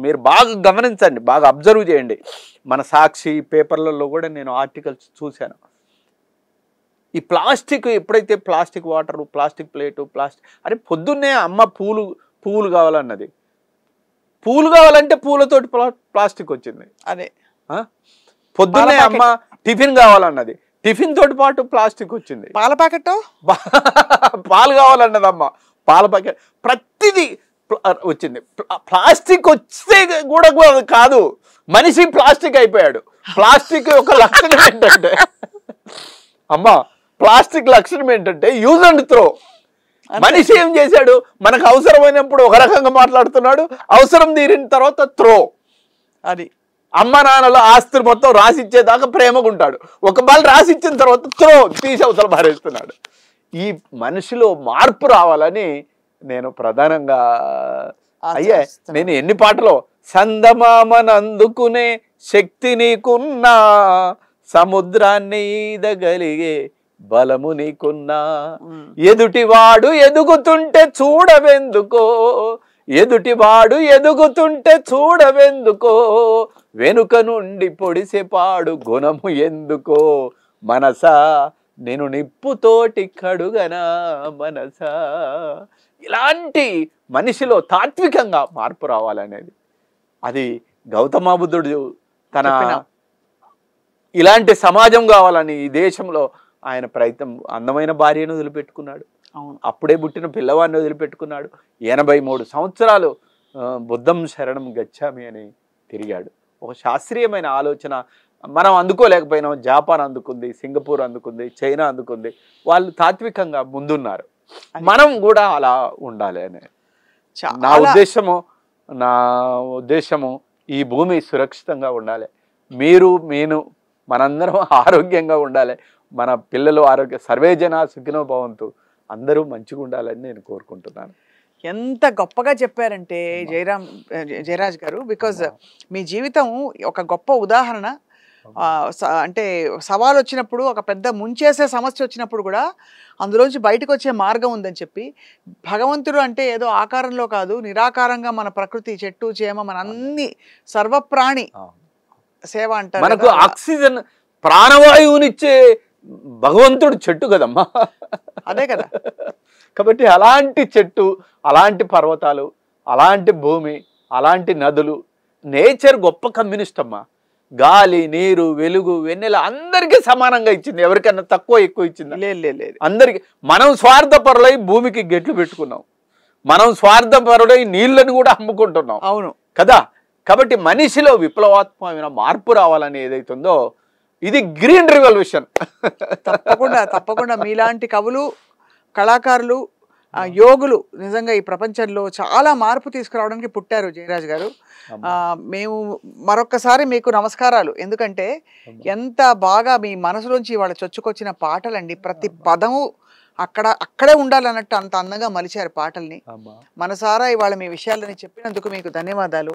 మీరు బాగా గమనించండి, బాగా అబ్జర్వ్ చేయండి. మన సాక్షి పేపర్లలో కూడా నేను ఆర్టికల్స్ చూశాను. ఈ ప్లాస్టిక్ ఎప్పుడైతే ప్లాస్టిక్ వాటరు ప్లాస్టిక్ ప్లేటు అరే పొద్దున్నే అమ్మ పువ్వులు కావాలన్నది, పూలు కావాలంటే పూలతోటి ప్లాస్టిక్ వచ్చింది. అదే పొద్దున్నే అమ్మ టిఫిన్ కావాలన్నది, టిఫిన్ తోటి పాటు ప్లాస్టిక్ వచ్చింది. పాల ప్యాకెట్ పాలు కావాలన్నదమ్మా, పాల ప్యాకెట్ ప్రతిదీ వచ్చింది. ప్లాస్టిక్ వస్తే కూడా కాదు, మనిషి ప్లాస్టిక్ అయిపోయాడు. ప్లాస్టిక్ ఒక లక్షణం ఏంటంటే అమ్మా ప్లాస్టిక్ లక్షణం ఏంటంటే యూజ్ అండ్ త్రో. మనిషి ఏం చేశాడు, మనకు అవసరమైనప్పుడు ఒక రకంగా మాట్లాడుతున్నాడు, అవసరం తీరిన తర్వాత త్రో. అది అమ్మ నాన్నలు ఆస్తులు మొత్తం రాసిచ్చేదాకా ప్రేమగా ఉంటాడు, ఒక బాల్ రాసిచ్చిన తర్వాత త్రో తీసి అవతల పారేస్తున్నాడు. ఈ మనిషిలో మార్పు రావాలని నేను ప్రధానంగా అయ్యే నేను ఎన్ని పాటలో సందమామనందుకునే శక్తి నీకున్నా, సముద్రాన్ని ఈదగలిగే బలము నీకున్నా, ఎదుటివాడు ఎదుగుతుంటే చూడవెందుకో, ఎదుటివాడు ఎదుగుతుంటే చూడవెందుకో, వెనుక నుండి పొడిసెపాడు గుణము ఎందుకో, మనసా నేను నిప్పుతోటి కడుగనా మనసా. ఇలాంటి మనిషిలో తాత్వికంగా మార్పు రావాలనేది, అది గౌతమ బుద్ధుడు తన ఇలాంటి సమాజం కావాలని ఈ దేశంలో ఆయన ప్రయత్నం. అందమైన భార్యను వదిలిపెట్టుకున్నాడు, అప్పుడే పుట్టిన పిల్లవాడిని వదిలిపెట్టుకున్నాడు, 83 సంవత్సరాలు బుద్ధం శరణం గచ్చామి అని తిరిగాడు. ఒక శాస్త్రీయమైన ఆలోచన మనం అందుకోలేకపోయినాం. జపాన్ అందుకుంది, సింగపూర్ అందుకుంది, చైనా అందుకుంది, వాళ్ళు తాత్వికంగా ముందున్నారు. మనం కూడా అలా ఉండాలి అనే నా ఉద్దేశము. ఈ భూమి సురక్షితంగా ఉండాలి, మీరు నేను మనందరం ఆరోగ్యంగా ఉండాలి, మన పిల్లలు సర్వే జన సుఖినో భవంతు, అందరూ మంచిగా ఉండాలని నేను కోరుకుంటున్నాను. ఎంత గొప్పగా చెప్పారంటే జయరాజ్ గారు, బికాజ్ మీ జీవితం ఒక గొప్ప ఉదాహరణ. అంటే సవాల్ వచ్చినప్పుడు, ఒక పెద్ద ముంచేసే సమస్య వచ్చినప్పుడు కూడా అందులోంచి బయటకు వచ్చే మార్గం ఉందని చెప్పి, భగవంతుడు అంటే ఏదో ఆకారంలో కాదు, నిరాకారంగా మన ప్రకృతి, చెట్టు చేమ, మన అన్ని సర్వప్రాణి సేవ అంటారు. మనకు ఆక్సిజన్ ప్రాణవాయువునిచ్చే భగవంతుడు చెట్టు కదమ్మా. అదే కదా. కాబట్టి అలాంటి చెట్టు, అలాంటి పర్వతాలు, అలాంటి భూమి, అలాంటి నదులు, నేచర్ గొప్ప కమ్యూనిస్ట్ అమ్మా. గాలి, నీరు, వెలుగు, వెన్నెల అందరికీ సమానంగా ఇచ్చింది, ఎవరికన్నా తక్కువ ఎక్కువ ఇచ్చింది లేదు. అందరికి. మనం స్వార్థపరులై భూమికి గెట్లు పెట్టుకున్నాం, మనం స్వార్థపరులై నీళ్ళని కూడా అమ్ముకుంటున్నాం. అవును కదా. కాబట్టి మనిషిలో విప్లవాత్మకమైన మార్పు రావాలని ఏదైతుందో ఇది గ్రీన్ రివల్యూషన్. తప్పకుండా మీలాంటి కవులు, కళాకారులు, యోగులు నిజంగా ఈ ప్రపంచంలో చాలా మార్పు తీసుకురావడానికి పుట్టారు జయరాజ్ గారు. మేము మరొక్కసారి మీకు నమస్కారాలు. ఎందుకంటే ఎంత బాగా మీ మనసులోంచి ఇవాళ చొచ్చుకొచ్చిన పాటలండి, ప్రతి పదము అక్కడే ఉండాలన్నట్టు అంత అందంగా మలిచారు పాటల్ని. మనసారా ఇవాళ మీ విషయాలని చెప్పినందుకు మీకు ధన్యవాదాలు.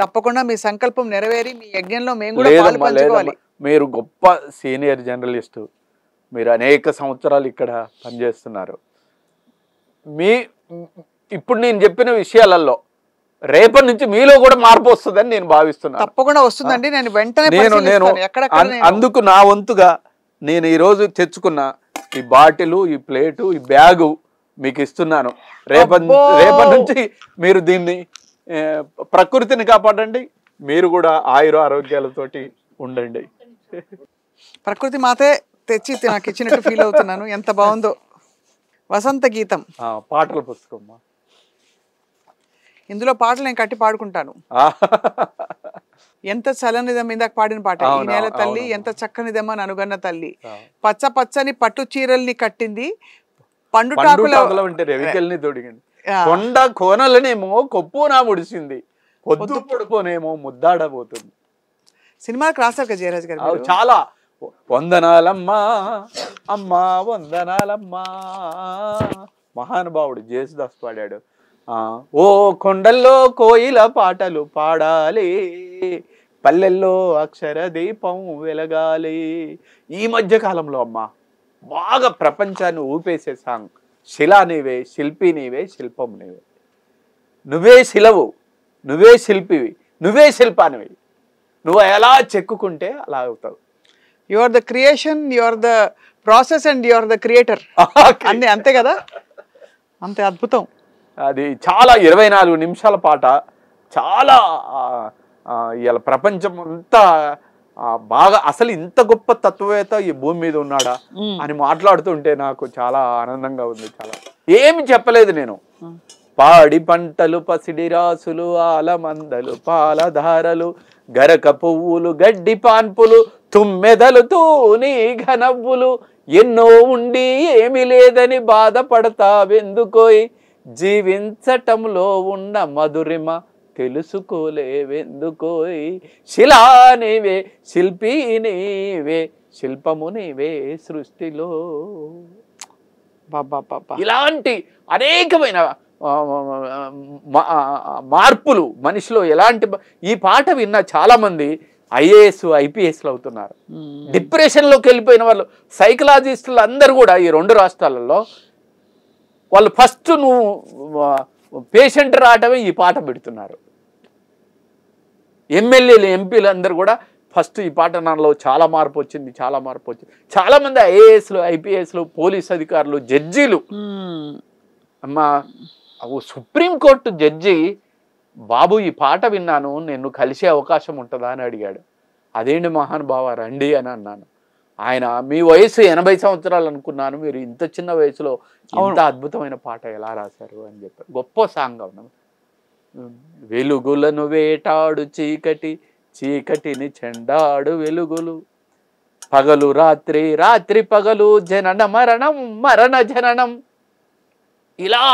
తప్పకుండా మీ సంకల్పం నెరవేరి మీ యజ్ఞంలో మేము కూడా పాలు పంచుకోవాలి. మీరు గొప్ప సీనియర్ జర్నలిస్టు, మీరు అనేక సంవత్సరాలు ఇక్కడ పనిచేస్తున్నారు. ఇప్పుడు నేను చెప్పిన విషయాలలో రేపటి నుంచి మీలో కూడా మార్పు వస్తుందని నేను భావిస్తున్నాను. తప్పకుండా వస్తుందండి. నేను వెంటనే అందుకు నా వంతుగా నేను ఈరోజు తెచ్చుకున్న ఈ బాటిలు, ఈ ప్లేటు, ఈ బ్యాగు మీకు ఇస్తున్నాను. రేపటి నుంచి మీరు దీన్ని ప్రకృతిని కాపాడండి, మీరు కూడా ఆరోగ్యాలతోటి ఉండండి. ప్రకృతి మాతే తెచ్చి నాకు ఇచ్చినట్టు ఫీల్ అవుతున్నాను. ఎంత బాగుందో. వసంత గీతం పాటల పుస్తకం, ఇందులో పాటలు నేను కట్టి పాడుకుంటాను. ఎంత చలనిదం, ఇందాక పాడిన పాట. ఈ నేల తల్లి ఎంత చక్కనిదమ్మా ననుగన్న తల్లి, పచ్చ పచ్చని పట్టు చీరల్ని కట్టింది, పండుటాకుల కొండ కోనలనేమో కొప్పునా ముడిసింది, పొద్దు పొడుపోనేమో ముద్దాడబోతుంది. సినిమాకి రాశారు కదా జయరాజ్ గారు. చాలా వందనాలమ్మా అమ్మా వందనాలమ్మా, మహానుభావుడు జేసుదాస్ పాడాడు. ఓ కొండల్లో కోయిల పాటలు పాడాలి, పల్లెల్లో అక్షర దీపం వెలగాలి. ఈ మధ్య కాలంలో అమ్మా బాగా ప్రపంచాన్ని ఊపేసే సాంగ్ శిలా నీవే, శిల్పి నీవే, శిల్పం నీవే. నువ్వే శిలవు, నువ్వే శిల్పివి, నువ్వే శిల్పానివి. నువ్వు ఎలా చెక్కుకుంటే అలా అవుతావు. You are the creation, you are the process and you are the creator. అన్నీ అంతే కదా, అంతే అద్భుతం. అది చాలా 24 నిమిషాల పాట. చాలా ఇవాళ ప్రపంచం అంతా బాగా అసలు ఇంత గొప్ప తత్వవేత్త ఈ భూమి మీద ఉన్నాడా అని మాట్లాడుతుంటే నాకు చాలా ఆనందంగా ఉంది. చాలా ఏమి చెప్పలేదు నేను. పాడి పంటలు, పసిడి రాసులు, ఆలమందలు, పాలధారలు, గరక పువ్వులు, గడ్డి పాన్పులు, తుమ్మెదలు, తూని ఘనవ్వులు, ఎన్నో ఉండి ఏమీ లేదని బాధపడతావెందుకోయ్, జీవించటంలో ఉన్న మధురిమ తెలుసుకోలేవెందుకోయ్, శిలా నీవే శిల్పి నీవే శిల్పము నీవే సృష్టిలో. ఇలాంటి అనేకమైన మార్పులు మనిషిలో ఎలాంటి ఈ పాట విన్న చాలా మంది ఐఏఎస్ ఐపీఎస్లు అవుతున్నారు. డిప్రెషన్లోకి వెళ్ళిపోయిన వాళ్ళు సైకలాజిస్టులు అందరూ కూడా ఈ 2 రాష్ట్రాలలో వాళ్ళు ఫస్ట్ నువ్వు పేషెంట్ రావటమే ఈ పాట పెడుతున్నారు. ఎమ్మెల్యేలు ఎంపీలు అందరూ కూడా ఫస్ట్ ఈ పాట నాలో చాలా మార్పు వచ్చింది, చాలా మార్పు వచ్చింది. చాలామంది ఐఏఎస్లు ఐపీఎస్లు పోలీస్ అధికారులు జడ్జీలు అమ్మా సుప్రీంకోర్టు జడ్జి బాబు ఈ పాట విన్నాను నిన్ను కలిసే అవకాశం ఉంటుందా అని అడిగాడు. అదేంటి మహానుభావ రండి అని అన్నాను. ఆయన మీ వయసు 80 సంవత్సరాలు అనుకున్నాను, మీరు ఇంత చిన్న వయసులో ఇంత అద్భుతమైన పాట ఎలా రాశారు అని చెప్పారు. గొప్ప సాంగ్ అవును. వెలుగులను వేటాడు చీకటి, చీకటిని చెండాడు వెలుగులు, పగలు రాత్రి రాత్రి పగలు, జనన మరణం మరణ జననం. ఇలా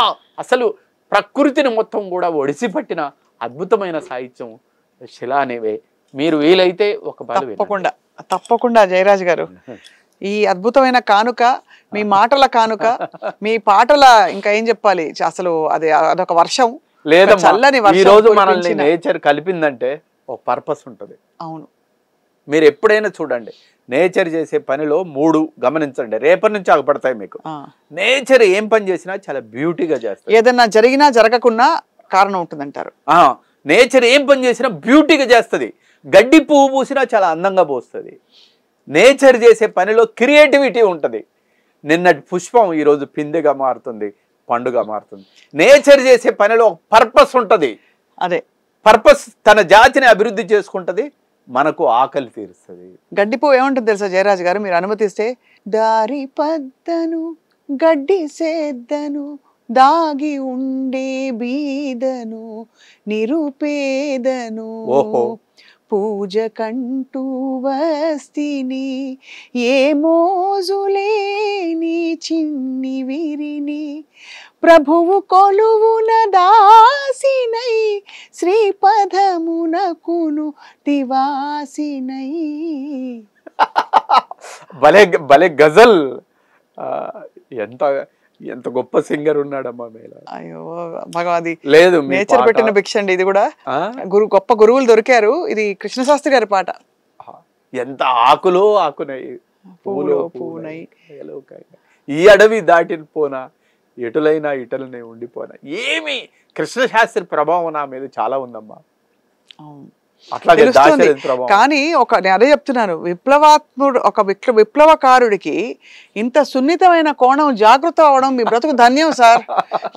అసలు ప్రకృతిని మొత్తం కూడా ఒడిసిపట్టిన అద్భుతమైన సాహిత్యం శిలానేవే. మీరు వీలైతే ఒక తప్పకుండా తప్పకుండా జయరాజ్ గారు ఈ అద్భుతమైన కానుక, మీ మాటల కానుక, మీ పాటల ఇంకా ఏం చెప్పాలి, అసలు అదొక వర్షం. చల్లని ఈ రోజు మనల్ని నేచర్ కలిపిందంటే ఒక పర్పస్ ఉంటుంది. అవును, మీరు ఎప్పుడైనా చూడండి నేచర్ చేసే పనిలో 3 గమనించండి, రేపటి నుంచి ఆగపడతాయి మీకు. నేచర్ ఏం పని చేసినా చాలా బ్యూటీగా చేస్తుంది. ఏదన్నా జరిగినా జరగకున్నా కారణం ఉంటుందంటారు. నేచర్ ఏం పని చేసినా బ్యూటీగా చేస్తుంది. గడ్డి పువ్వు పూసినా చాలా అందంగా పోస్తుంది. నేచర్ చేసే పనిలో క్రియేటివిటీ ఉంటుంది. నిన్నటి పుష్పం ఈరోజు పిందెగా మారుతుంది, పండుగ మారుతుంది. నేచర్ చేసే పనిలో ఒక పర్పస్ ఉంటుంది. అదే పర్పస్ తన జాతిని అభివృద్ధి చేసుకుంటుంది, మనకు ఆకలి తీరుస్తుంది. గడ్డిపూ ఏముంటుంది తెలుసా జయరాజ్ గారు, మీరు అనుమతిస్తే, దారి పద్దను గడ్డి సేద్దను దాగి ఉండే బీదను నిరుపేదను పూజ కంటూ వస్తిని ఏ మోజులేని చిన్ని విరిని ప్రభువు కొలువున దాసినై శ్రీపదమునకును దివాసినై. భలే భలే గజల్. ఎంత ఎంత గొప్ప సింగర్ ఉన్నాడమ్మా మేళ. అయ్యో భగవాది లేదు, నేచర్ పెట్టిన భిక్ష అండి ఇది కూడా. గొప్ప గురువులు దొరికారు. ఇది కృష్ణశాస్త్రి గారి పాట. ఎంత ఆకులో ఆకునై పూలో పూనై ఈ అడవి దాటిన పోనా ఎటులైనా ఇటలనే ఉండిపోనా. ఏమి కృష్ణశాస్త్రి ప్రభావం నా మీద చాలా ఉందమ్మా. కానీ నేను అదే చెప్తున్నాను, విప్లవకారుడికి ఇంత సున్నితమైన కోణం జాగృతం అవడం మీ బ్రతుకు ధన్యం సార్.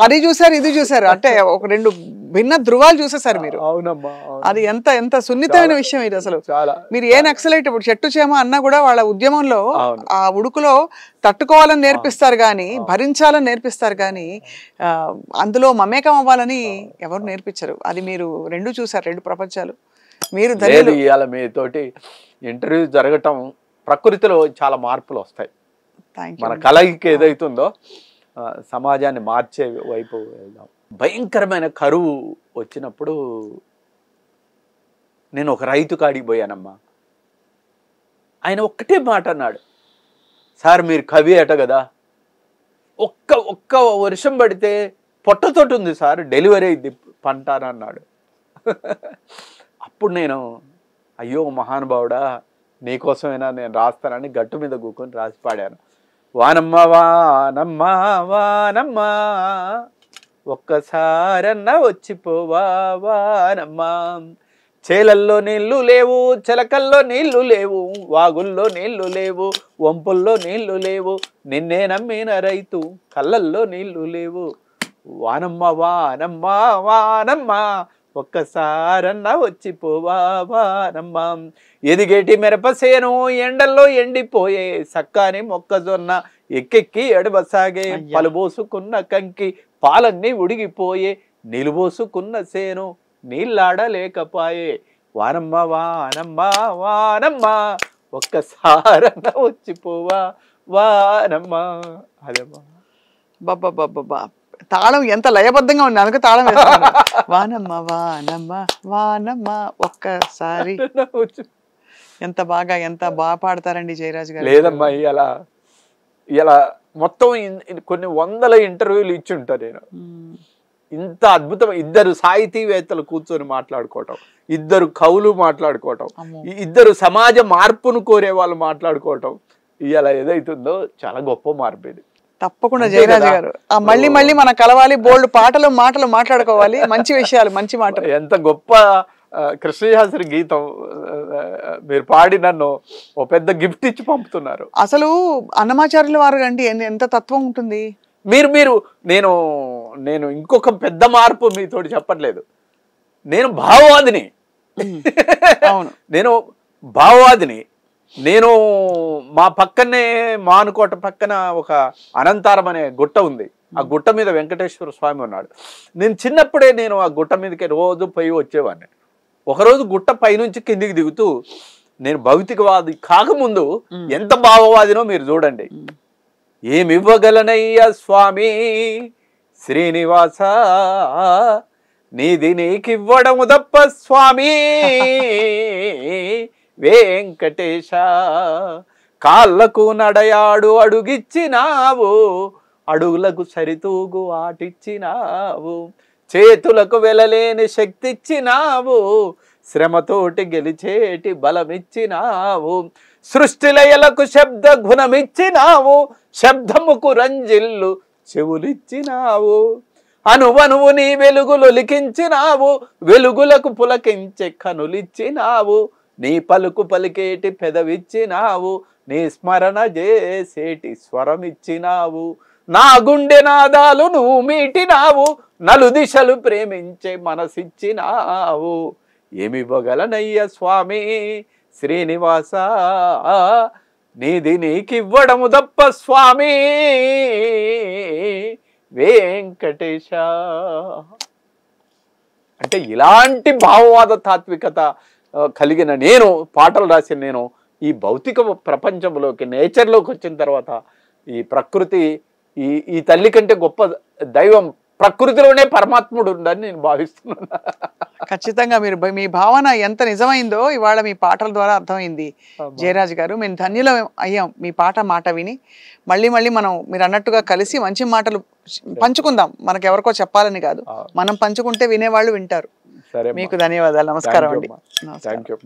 అది చూసారు ఇది చూసారు అంటే ఒక 2 భిన్న ధృవాలు చూసేసారు మీరు. అవునమ్మా, అది ఎంత ఎంత సున్నితమైన విషయం ఇది అసలు. మీరు ఏ నక్సలైట్ ఇప్పుడు చెట్టు చేమ అన్నా కూడా వాళ్ళ ఉద్యమంలో ఆ ఉడుకులో తట్టుకోవాలని నేర్పిస్తారు కానీ, భరించాలని నేర్పిస్తారు కానీ అందులో మమేకం అవ్వాలని ఎవరు నేర్పించరు. అది మీరు 2 చూసారు, 2 ప్రపంచాలు. మీరు ఇవాళ మీతోటి ఇంటర్వ్యూ జరగటం, ప్రకృతిలో చాలా మార్పులు వస్తాయి. మన కలయిక ఏదైతుందో సమాజాన్ని మార్చే వైపు వెళ్దాం. భయంకరమైన కరువు వచ్చినప్పుడు నేను ఒక రైతు కాడికి పోయానమ్మా. ఆయన ఒక్కటే మాట అన్నాడు, సార్ మీరు కవి అట కదా, ఒక్క వర్షం పడితే పొట్టతోటి ఉంది సార్, డెలివరీ అయింది పంట అని అన్నాడు. అప్పుడు నేను అయ్యో మహానుభావుడా నీకోసమైనా నేను రాస్తానని గట్టు మీద కూకొని రాసి పాడాను. వానమ్మ వానమ్మ వానమ్మ ఒక్కసారన్న వచ్చిపోవా వానమ్మ, చేలల్లో నీళ్లు లేవు, చిలకల్లో నీళ్లు లేవు, వాగుల్లో నీళ్లు లేవు, వంపుల్లో నీళ్లు లేవు, నిన్నే నమ్మిన రైతు కళ్ళల్లో నీళ్లు లేవు. వానమ్మ వానమ్మ వానమ్మ ఒక్కసారన్నా వచ్చిపోవా వానమ్మ, ఎదిగేటి మిరపసేను ఎండల్లో ఎండిపోయే, సక్కాని మొక్కజొన్న ఎక్కెక్కి ఎడబసాగే, పలుబోసుకున్న కంకి పాలన్నీ ఉడిగిపోయే, నిలుబోసుకున్న సేను నీళ్ళాడలేకపాయే. వానమ్మ వానమ్మ వానమ్మ ఒక్కసారన్నా వచ్చిపోవా వానమ్మ. అదేమ్మా. బాబా తాళం ఎంత లయబద్ధంగా ఉంది, అందుకే తాళం వేస్తున్నాను. వానమ్మ వానమ్మ వానమ్మ ఒక్కసారి. ఎంత బాగా పాడతారండి జయరాజ్ గారు. లేదమ్మా, ఇలా మొత్తం కొన్ని వందల ఇంటర్వ్యూలు ఇచ్చి ఉంటా నేను. ఇంత అద్భుతం. ఇద్దరు సాహితీవేత్తలు కూర్చొని మాట్లాడుకోవటం, ఇద్దరు కవులు మాట్లాడుకోవటం, ఇద్దరు సమాజ మార్పును కోరే వాళ్ళు మాట్లాడుకోవటం, ఇలా ఏదైతుందో చాలా గొప్ప మార్పు ఇది. తప్పకుండా జయరాజ్ గారు మళ్ళీ మనం కలవాలి, బోల్డ్ మాటలు మాట్లాడుకోవాలి, మంచి విషయాలు, మంచి మాటలు. ఎంత గొప్ప కృష్ణశాస్త్రి గీతం మీరు పాడి నన్ను ఓ పెద్ద గిఫ్ట్ ఇచ్చి పంపుతున్నారు. అసలు అన్నమాచార్యుల వారు అండి ఎంత తత్వం ఉంటుంది. మీరు నేను ఇంకొక పెద్ద మార్పు మీతోటి చెప్పట్లేదు. నేను భావవాదిని. నేను భావవాదిని. నేను మా పక్కనే మానుకోట పక్కన ఒక అనంతారం అనే గుట్ట ఉంది. ఆ గుట్ట మీద వెంకటేశ్వర స్వామి ఉన్నాడు. నేను చిన్నప్పుడే నేను ఆ గుట్ట మీదకి రోజు పోయి వచ్చేవాడిని. ఒకరోజు గుట్ట పైనుంచి కిందికి దిగుతూ నేను భౌతికవాది కాకముందు ఎంత భావవాదినో మీరు చూడండి. ఏమివ్వగలనయ్యా స్వామి శ్రీనివాస, నీది నీకివ్వడము తప్ప స్వామి వెంకటేశ, కాళ్ళకు నడయాడు అడుగిచ్చినావు, అడుగులకు సరితూగు ఆటిచ్చినావు, చేతులకు వెలలేని శక్తి ఇచ్చినావు, శ్రమతోటి గెలిచేటి బలమిచ్చినావు, సృష్టిలయలకు శబ్ద గుణమిచ్చినావు, శబ్దముకు రంజిల్లు చెవులిచ్చినావు, అనువనువు నీ వెలుగులు లిఖించినావు, వెలుగులకు పులకించే కనులిచ్చినావు, నీ పలుకు పలికేటి పెదవిచ్చినావు, నీ స్మరణ చేసేటి స్వరమిచ్చినావు, నా గుండె నాదాలు నువ్వు మీటినావు, నలు దిశలు ప్రేమించే మనసిచ్చినావు, ఏమివ్వగలనయ్య స్వామి శ్రీనివాస, నీది నీకివ్వడము తప్ప స్వామి వెంకటేశ. అంటే ఇలాంటి భావవాద తాత్వికత కలిగిన నేను పాటలు రాసిన నేను ఈ భౌతిక ప్రపంచంలోకి, నేచర్లోకి వచ్చిన తర్వాత ఈ ప్రకృతి, ఈ తల్లి కంటే గొప్ప దైవం ప్రకృతిలోనే పరమాత్ముడు ఉందని నేను భావిస్తున్నాను. ఖచ్చితంగా మీ భావన ఎంత నిజమైందో ఇవాళ మీ పాటల ద్వారా అర్థమైంది జయరాజ్ గారు. మేము ధన్యులం అయ్యాం మీ మాట విని. మళ్ళీ మనం మీరు అన్నట్టుగా కలిసి మంచి మాటలు పంచుకుందాం. మనకు ఎవరికో చెప్పాలని కాదు, మనం పంచుకుంటే వినేవాళ్ళు వింటారు. మీకు ధన్యవాదాలు. నమస్కారం అండి. Thank you.